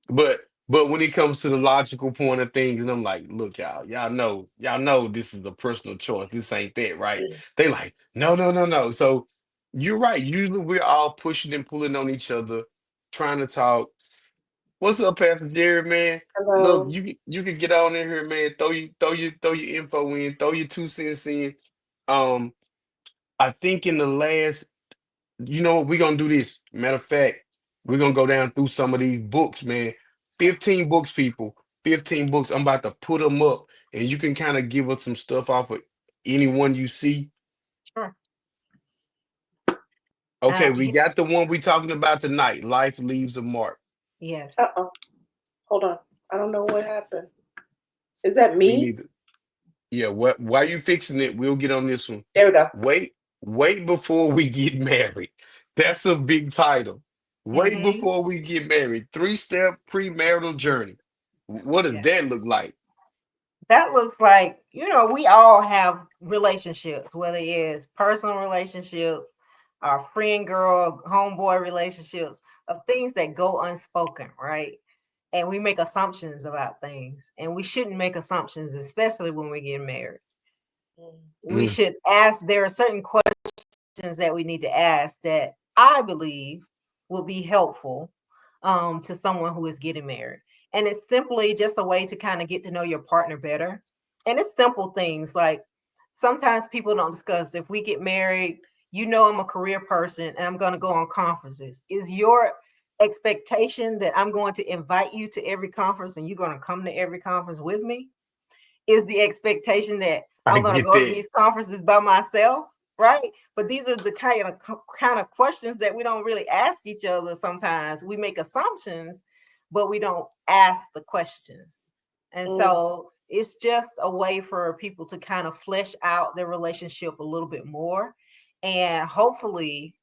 But when it comes to the logical point of things, and I'm like, look, y'all know this is a personal choice. This ain't that, right? They like, no, no, no, no. So you're right. Usually we're all pushing and pulling on each other, trying to talk. What's up, Pastor Jerry, man? Look, Hello. you can get on in here, man. Throw your info in, throw your 2 cents in. Um, I think in the last, you know what, we're gonna do this. Matter of fact, we're gonna go down through some of these books, man. 15 books, people. 15 books. I'm about to put them up, and you can kind of give us some stuff off of anyone you see. Sure. Okay, we Yeah, got the one we talking about tonight. Life leaves a mark. yes. Uh-oh. Hold on. I don't know what happened. Is that Me me? neither. Yeah, what while you fixing it, we'll get on this one. There we go. Wait before we get married. That's a big title. Wait Hmm. before we get married. 3-step premarital journey. What does Yes. that look like? That looks like, we all have relationships, whether it's personal relationships, our friend girl, homeboy relationships, of things that go unspoken, right? And we make assumptions about things, and we shouldn't make assumptions, especially when we get married. We Mm, should ask, there are certain questions that we need to ask that I believe will be helpful to someone who is getting married. And it's simply just a way to kind of get to know your partner better. And it's simple things like sometimes people don't discuss if we get married, you know, I'm a career person and I'm going to go on conferences. Is your expectation that I'm going to invite you to every conference and you're going to come to every conference with me? Is the expectation that I I'm going to get go to that. these conferences by myself? Right. But these are the kind of questions that we don't really ask each other. Sometimes we make assumptions, but we don't ask the questions. And so it's just a way for people to kind of flesh out their relationship a little bit more and hopefully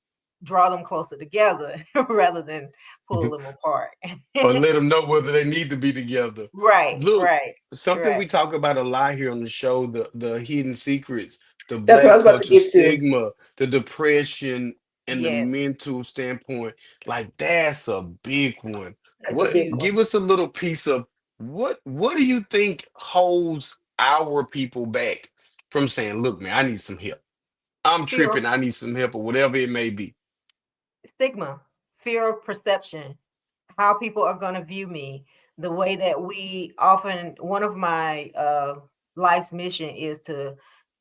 draw them closer together rather than pull them apart. Or let them know whether they need to be together. Right, Look, right, something right. we talk about a lot here on the show, the hidden secrets, the That's what I black was about to culture get to. stigma, the depression, and the Yes, mental standpoint. Like that's a big one. That's a What big huge. one. give us a little piece of what do you think holds our people back from saying, look, man, I need some help. I'm Fear, tripping, I need some help, or whatever it may be. stigma, fear of perception, how people are going to view me, the way that we often, one of my life's mission is to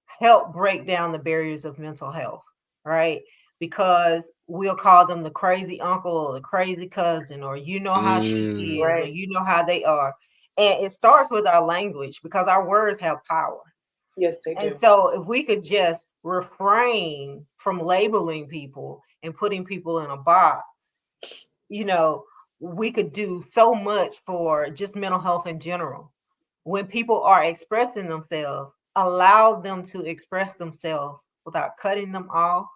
help break down the barriers of mental health, right? Because we'll call them the crazy uncle or the crazy cousin, or you know how she Mm, is, or Right. you know how they are. And it starts with our language because our words have power. Yes, they And do. so if we could just refrain from labeling people and putting people in a box, you know, we could do so much for just mental health in general. When people are expressing themselves, allow them to express themselves without cutting them off,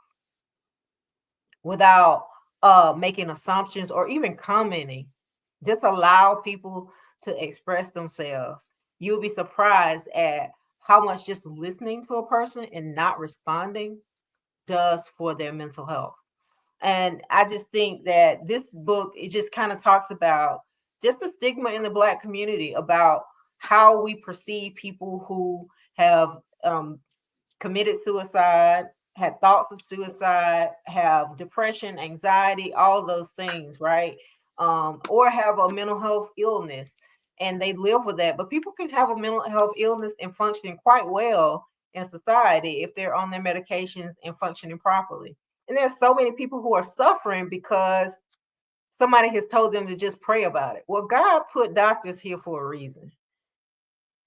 without making assumptions or even commenting. Just allow people to express themselves. You'll be surprised at how much just listening to a person and not responding does for their mental health. And I just think that this book, it just kind of talks about just the stigma in the Black community about how we perceive people who have committed suicide, had thoughts of suicide, have depression, anxiety, all of those things, right? Or have a mental health illness and they live with that. But people can have a mental health illness and function quite well in society if they're on their medications and functioning properly. And there's so many people who are suffering because somebody has told them to just pray about it. Well, God put doctors here for a reason.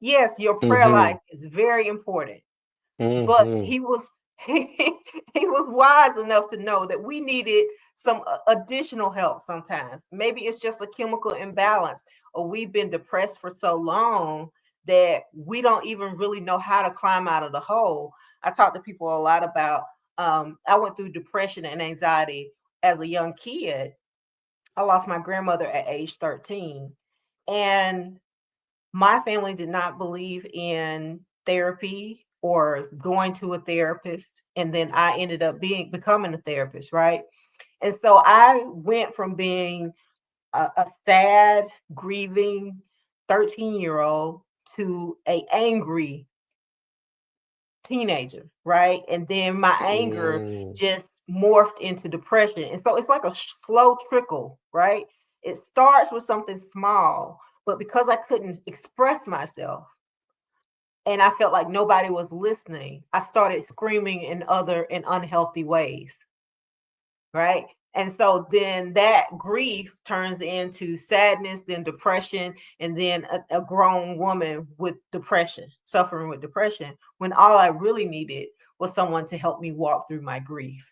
Yes, your prayer mm-hmm, life is very important, but mm-hmm. he was wise enough to know that we needed some additional help sometimes. Maybe it's just a chemical imbalance, or we've been depressed for so long that we don't even really know how to climb out of the hole. I talk to people a lot about I went through depression and anxiety as a young kid. I lost my grandmother at age 13, and my family did not believe in therapy or going to a therapist, and then I ended up becoming a therapist, right? And so I went from being a sad, grieving 13-year-old to a angry teenager, right? And then my anger Mm. just morphed into depression. And so it's like a slow trickle, right? It starts with something small, but because I couldn't express myself and I felt like nobody was listening, I started screaming in other and unhealthy ways, right? And so then that grief turns into sadness, then depression, and then a grown woman with depression, suffering with depression, when all I really needed was someone to help me walk through my grief.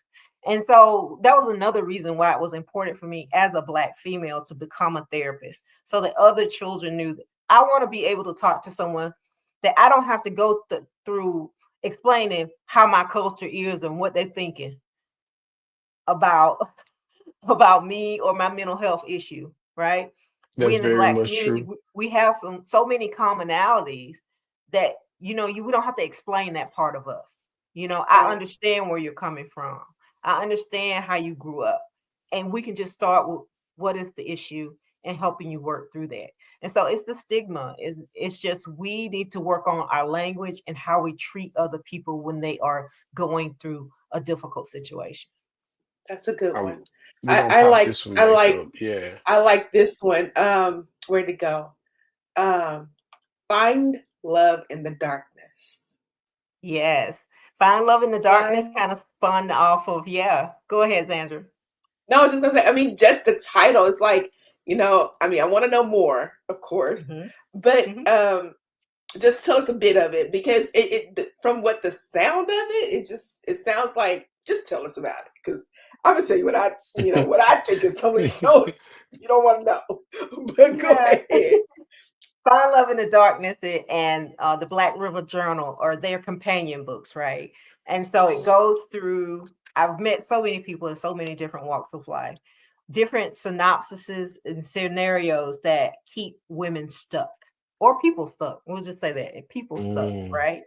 And so that was another reason why it was important for me as a Black female to become a therapist, so that other children knew that I want to be able to talk to someone that I don't have to go through explaining how my culture is and what they're thinking about me or my mental health issue, right? We That's in the very Black much community, true. we have so many commonalities that we don't have to explain that part of us. I Right. understand where you're coming from. I understand how you grew up, and we can just start with what is the issue and helping you work through that. And so it's the stigma. It's just we need to work on our language and how we treat other people when they are going through a difficult situation. That's a good Um, one. we're I, gonna I pop like this one I back like up. Yeah. I like this one. where'd it go? Find love in the darkness. Yes. Find Love in the Darkness Find kind of spun off of, yeah. Go ahead, Sandra. No, I was just gonna say, I mean, just the title, it's like, I mean, I want to know more, of course, Hmm. but Hmm. just tell us a bit of it because from what the sound of it sounds like, just tell us about it because I'm gonna tell you what I think is coming. You don't want to know, but go Yeah. ahead. Find Love in the Darkness and the Black River Journal are their companion books, right? And so it goes through, I've met so many people in so many different walks of life, different synopsises and scenarios that keep women stuck or people stuck. We'll just say that people stuck, Mm. right?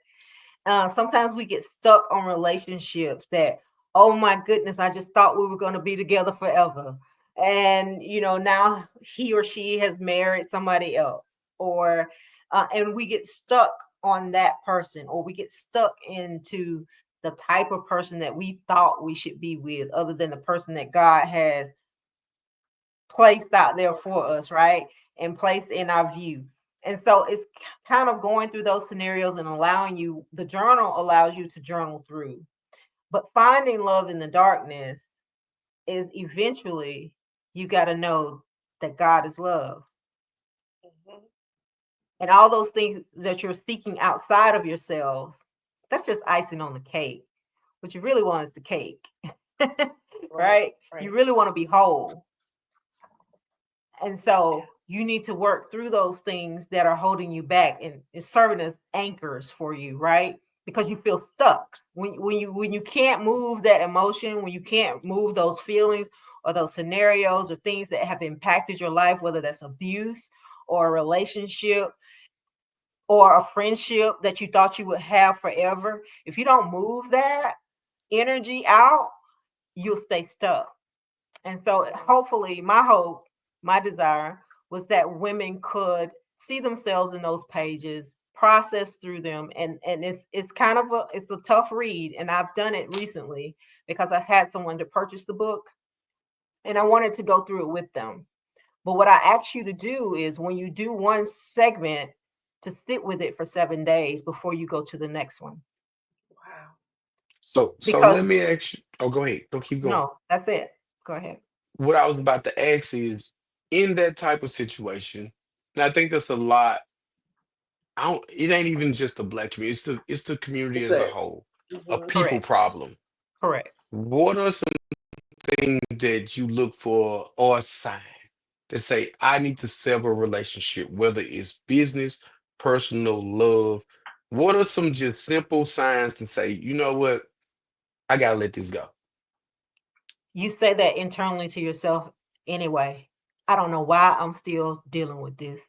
Sometimes we get stuck on relationships that, oh my goodness, I just thought we were going to be together forever. And, now he or she has married somebody else, and we get stuck on that person, or we get stuck into the type of person that we thought we should be with, other than the person that God has placed out there for us, right? And placed in our view. And so it's kind of going through those scenarios and the journal allows you to journal through. But finding love in the darkness is eventually you got to know that God is love. Mhm. And all those things that you're seeking outside of yourselves, that's just icing on the cake. What you really want is the cake, Right, right? You right. really want to be whole. And so you need to work through those things that are holding you back and it's serving as anchors for you, right? Because you feel stuck. When you can't move that emotion, when you can't move those feelings or those scenarios or things that have impacted your life, whether that's abuse or a relationship or a friendship that you thought you would have forever, if you don't move that energy out, you'll stay stuck. And so hopefully my hope, my desire was that women could see themselves in those pages, process through them. And it's kind of it's a tough read. And I've done it recently because I've had someone to purchase the book and I wanted to go through it with them. But what I ask you to do is when you do one segment, to sit with it for 7 days before you go to the next one. Wow. So Because let me ask you. Oh, go ahead. Go keep going. no, that's it. Go ahead. What I was about to ask is, in that type of situation, and I think that's a lot. I don't. It ain't even just the black community. It's the community It's as a a whole. A mhm. people Correct. problem. Correct. What are some things that you look for or a sign that say I need to sever a relationship, whether it's business, personal, love? What are some just simple signs to say, you know what, I gotta let this go? You say that internally to yourself anyway. I don't know why I'm still dealing with this.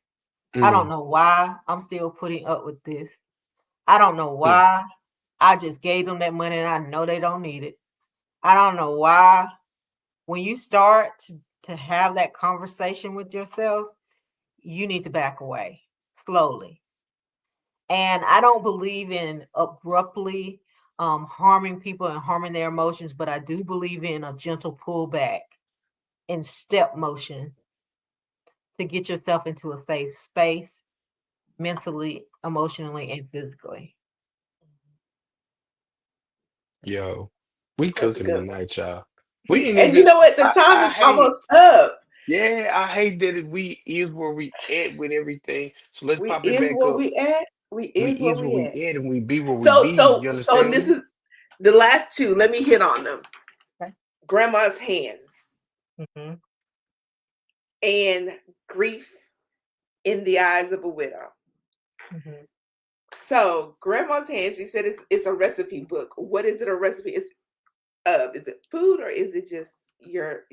I don't Mm, know why I'm still putting up with this. I don't know mm. why I just gave them that money and I know they don't need it. I don't know why. When you start to have that conversation with yourself, you need to back away slowly. And I don't believe in abruptly harming people and harming their emotions, but I do believe in a gentle pullback in step motion to get yourself into a safe space mentally, emotionally, and physically. Yo, we That's a cooking good one. tonight, y'all. We ain't And you even. know what? The I, time I is hate. almost up. Yeah, I hate that we is where we at with everything. So let's We pop it is back where up. we at. We We is where is where we we at. at, and we be where we So be. so You so understand this me? is the last two. Let me hit on them. Okay. Grandma's hands Mhm. and grief in the eyes of a widow. Mhm. So grandma's hands, she said it's a recipe book. What is it a recipe? It's is it food or is it just your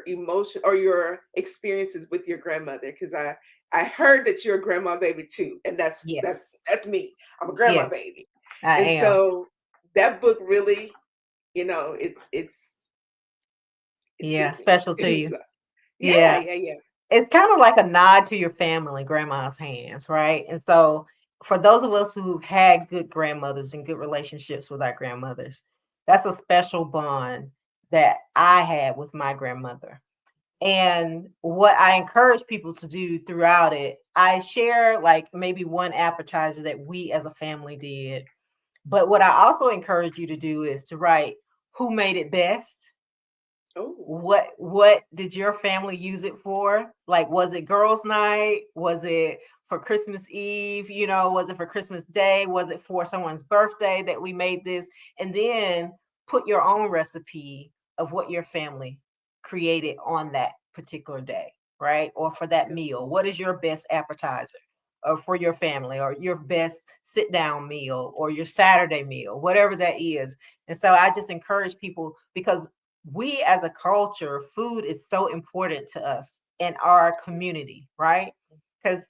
emotion or your experiences with your grandmother? Because I heard that you're a grandma baby too, and that's Yes. that's that's me. I'm a grandma Yes, baby, I and am. so that book really, it's Yeah, good to me. special to you. So, yeah, Yeah. yeah, yeah. It's kind of like a nod to your family, grandma's hands, right? And so for those of us who've had good grandmothers and good relationships with our grandmothers, that's a special bond that I had with my grandmother. And what I encourage people to do throughout it, I share like maybe one appetizer that we as a family did. But what I also encourage you to do is to write who made it best. Oh, What did your family use it for? Like, was it girls' night? Was it for Christmas Eve? You know, was it for Christmas Day? Was it for someone's birthday that we made this? And then put your own recipe of what your family created on that particular day, right? Or for that meal. What is your best appetizer? Or for your family, or your best sit down meal, or your Saturday meal, whatever that is. And so I just encourage people, because we as a culture, food is so important to us in our community, right? Because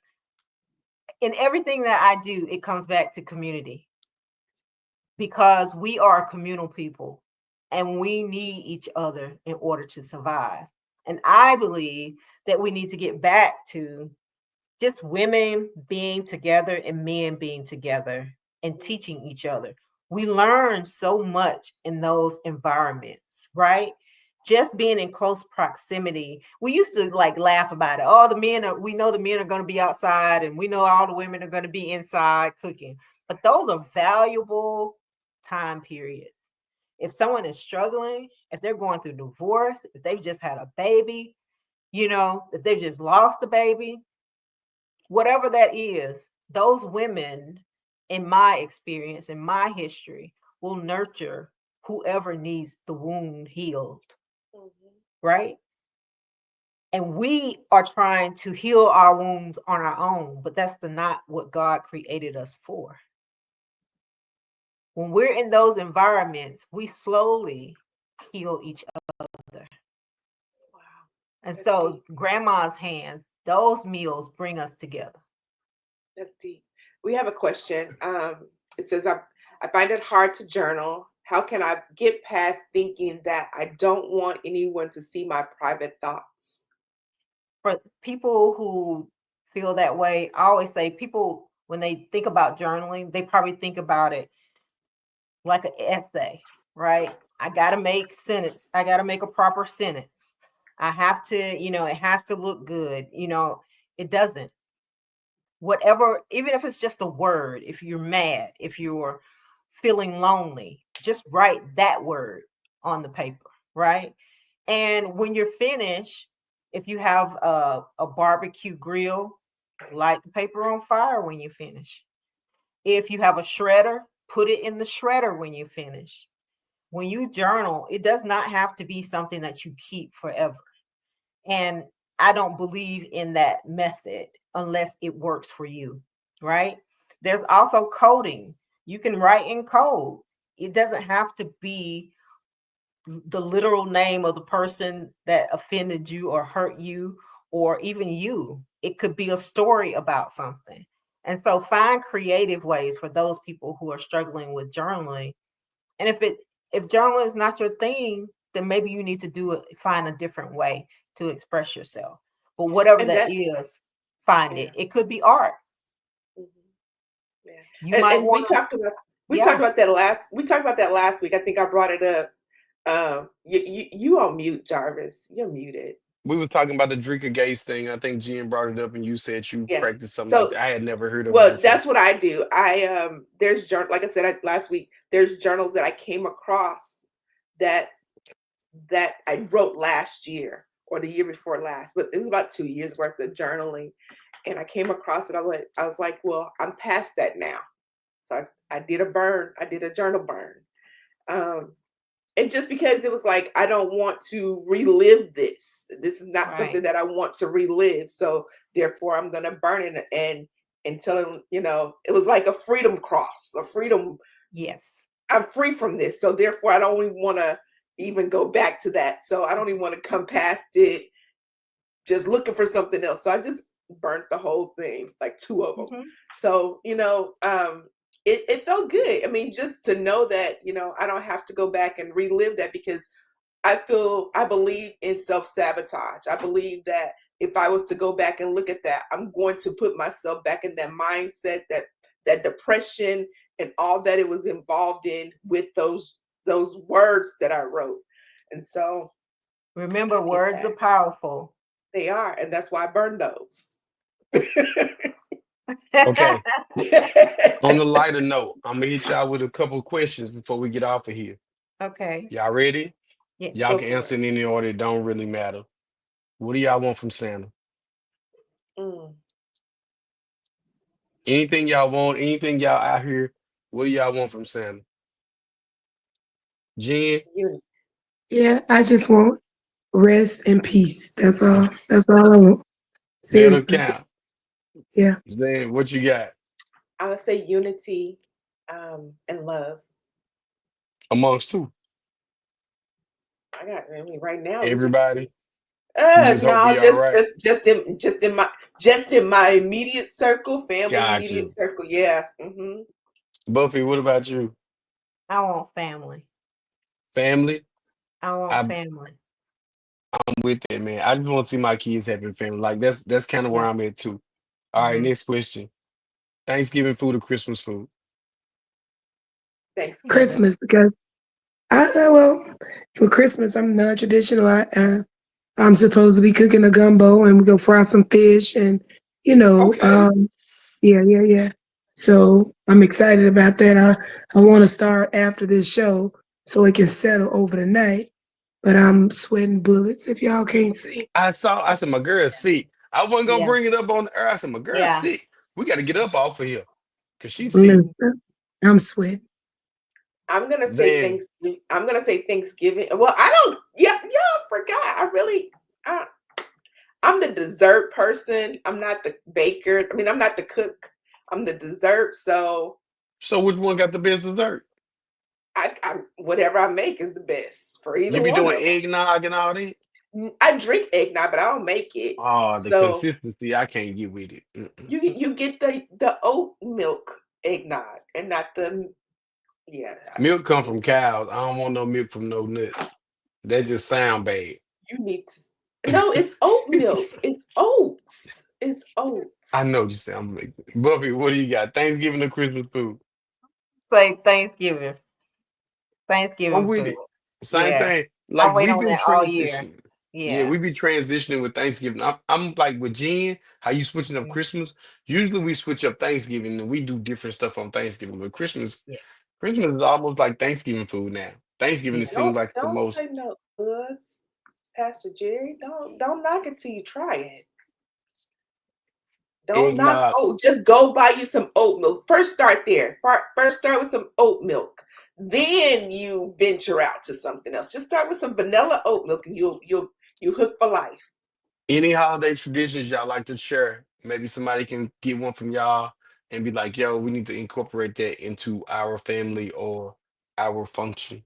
in everything that I do, it comes back to community, because we are communal people and we need each other in order to survive. And I believe that we need to get back to just women being together and men being together and teaching each other. We learn so much in those environments, right? Just being in close proximity. We used to like laugh about it. Oh, we know the men are going to be outside, and we know all the women are going to be inside cooking. But those are valuable time periods. If someone is struggling, if they're going through divorce, if they've just had a baby, if they've just lost a baby, whatever that is, those women, in my experience, in my history, will nurture whoever needs the wound healed, right? And we are trying to heal our wounds on our own, but that's not what God created us for. When we're in those environments, we slowly heal each other. wow. And That's so deep. grandma's hands, those meals bring us together. That's deep. We have a question. It says, I find it hard to journal. How can I get past thinking that I don't want anyone to see my private thoughts? For people who feel that way, I always say people, when they think about journaling, they probably think about it like an essay, right? I got to make sentence. I got to make a proper sentence. I have to, it has to look good. It doesn't. Whatever, even if it's just a word, if you're mad, if you're feeling lonely, just write that word on the paper, right? And when you're finished, if you have a barbecue grill, light the paper on fire when you finish. If you have a shredder, put it in the shredder when you finish. When you journal, it does not have to be something that you keep forever. And I don't believe in that method unless it works for you, right? There's also coding. You can write in code. It doesn't have to be the literal name of the person that offended you or hurt you, or even you. It could be a story about something. And so find creative ways for those people who are struggling with journaling. And if journaling is not your thing, then maybe you need to find a different way to express yourself. But whatever And that that, is, find yeah. it. It could be art. Mhm. Yeah. You might And want to, we talked yeah. about that last week. I think I brought it up. You on mute, Jarvis. You're muted. We was talking about the Drika Gates thing. I think Jen brought it up, and you said you Yeah. practiced something like So, that. I had never heard of it well, before. that's what I do. There's like I said last week. There's journals that I came across that I wrote last year or the year before last, but it was about 2 years worth of journaling, and I came across it. I was like, well, I'm past that now. So I did a burn. I did a journal burn. Um, and just because it was like, I don't want to relive this. This is not something Right. that I want to relive. So therefore I'm going to burn it and tell him, it was like a freedom cross, a freedom. Yes. I'm free from this. So therefore I don't even want to even go back to that. So I don't even want to come past it just looking for something else. So I just burnt the whole thing, like two of them. Mm-hmm. So, it felt good. I mean, just to know that, I don't have to go back and relive that, because I believe in self-sabotage. I believe that if I was to go back and look at that, I'm going to put myself back in that mindset, that depression and all that it was involved in with those words that I wrote. And so Remember, Get words are that. powerful. They are, and that's why I burn those. Okay. On the lighter note, I'm gonna hit y'all with a couple questions before we get off of here. Okay. Y'all ready? Yes. Y'all Go can for answer it. in any order. It don't really matter. What do y'all want from Santa? Mm. Anything y'all want? Anything y'all out here? What do y'all want from Santa? Jen, Uni- Yeah, I just want rest and peace. That's all. That's all I want. that'll Seriously. count. Yeah. Then what you got I would say unity, and love. amongst two? I mean, right now we just Everybody. You just hope no, we all right. just in my immediate circle, family Got immediate you. circle. Yeah. Buffy, what about you? I want family. Family? I want I'm family. with that, man. I just want to see my kids having family. Like that's kind of where Yeah. I'm at too. All right, Hmm. next question. Thanksgiving food or Christmas food? Thanksgiving. Christmas because well, for Christmas I'm non-traditional. I'm supposed to be cooking a gumbo and we go fry some fish and you know, Okay. yeah, yeah, yeah. So I'm excited about that. I want to start after this show so it can settle over the night. But I'm sweating bullets if y'all can't see. I said my girl's sick. I wasn't gonna Yeah. bring it up on the air. I said my girl's Yeah. sick. We gotta get up off of here. Cause she's sick. Listen, I'm sweating. I'm gonna say Then Thanksgiving. I'm gonna say Thanksgiving. Well, I don't. Yeah, I forgot. I really. I'm the dessert person. I'm not the baker. I mean, I'm not the cook. I'm the dessert. So so which one got the best dessert? I whatever I make is the best for You either be one doing of them. eggnog and all that? I drink eggnog, but I don't make it. Oh, the So consistency, I can't get with it. Mm-mm. you get the oat milk eggnog and not the yeah. Milk come You from cows. I don't want no milk from no nuts. That just sound bad. need to. No, it's oat milk. It's oats. It's I oats. know what you say. I'm making. Buffy, what do you got? Thanksgiving or Christmas food? Say Thanksgiving. I'm Thanksgiving with food. it. Same Yeah. thing. I Like wait we've on been that all year. transitioning. Yeah, Yeah. we be transitioning with Thanksgiving. I'm like with Jen, how you switching up Yeah. Christmas. Usually we switch up Thanksgiving and we do different stuff on Thanksgiving. But Christmas, Yeah. Christmas is almost like Thanksgiving food now. Thanksgiving it Yeah. seems like the Don't most say no good, Pastor Jerry. Don't knock it till you try it. Don't knock. eggnog. Oh, just go buy you some oat milk. First, start there. First, start with some oat milk. Then you venture out to something else. Just start with some vanilla oat milk, and you hook for life. Any holiday traditions y'all like to share? Maybe somebody can get one from y'all and be like, yo, we need to incorporate that into our family or our function.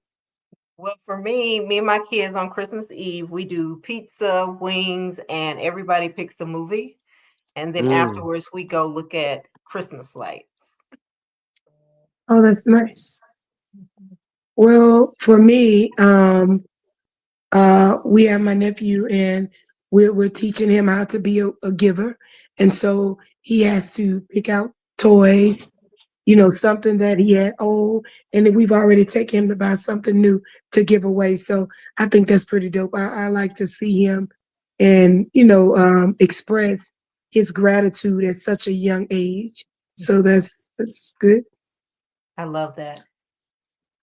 Well, for me and my kids on Christmas Eve, we do pizza, wings, and everybody picks a movie. And then Mm. afterwards, we go look at Christmas lights. Oh, that's nice. Mhm. Well, for me, we have my nephew and we're teaching him how to be a giver. And so he has to pick out toys, something that he had old, and then we've already taken him to buy something new to give away. So I think that's pretty dope. I like to see him and, express his gratitude at such a young age. So that's good. I love that.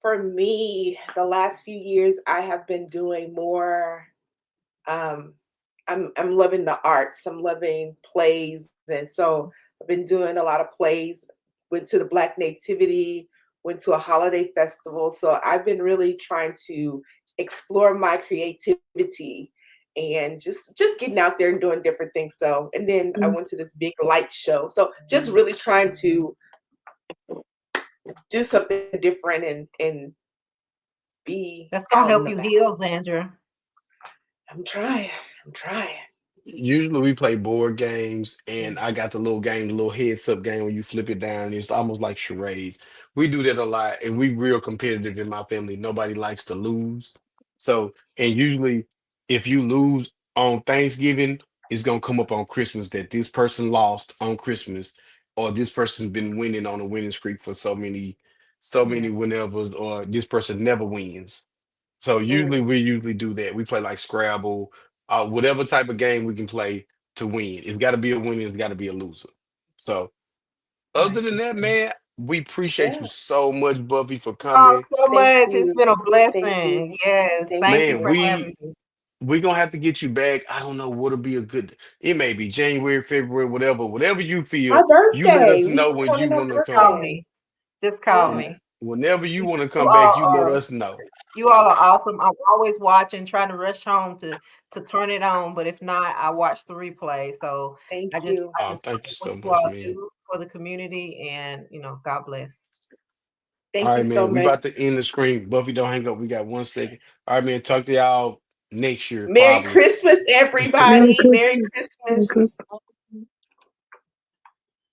For me, the last few years, I have been doing more. Um, I'm loving the arts. I'm loving plays, and so I've been doing a lot of plays. Went to the Black Nativity. Went to a holiday festival. So I've been really trying to explore my creativity and just getting out there and doing different things. So and then I Mm. went to this big light show. So just really trying to do something different and be That's gonna out help and you about. heal, Sandra. I'm trying. I'm trying. Usually we play board games, and Mm. I got the little game, the little heads up game where you flip it down. It's almost like charades. We do that a lot, and we real competitive in my family. Nobody likes to lose. So, and usually if you lose on Thanksgiving, it's gonna come up on Christmas that this person lost on Christmas, or this person's been winning on a winning streak for so many Yeah. winners, or this person never wins. So we usually do that. We play like Scrabble, whatever type of game we can play to win. It's got to be a winner. It's got to be a loser. So other Right. than that, man, we appreciate you Yeah. so much, Buffy, for Oh, coming. so Thank much. It's you. been a Thank you. blessing. Yes. Thank Thank you Man, you. for having me. we gonna have to get you back. I don't know what'll be a good. It may be January, February, whatever you My feel. You let birthday. us We know can when come you to my want to Just call come. birthday. me. Just call Yeah. me. Whenever you want to You come back, all you let are us know. you all are awesome. I'm always watching, trying to rush home to turn it on. But if not, I watch the replay. So Thank I just you. I Oh, just look thank you at what so you much, all man. do for the community, and God bless. All Thank you right, so man. We much. about to end the screen. Buffy, don't hang up. We got 1 second. All right, man. Talk to y'all next year, Merry probably. Christmas, Merry everybody. Merry Christmas. Merry Christmas. Christmas.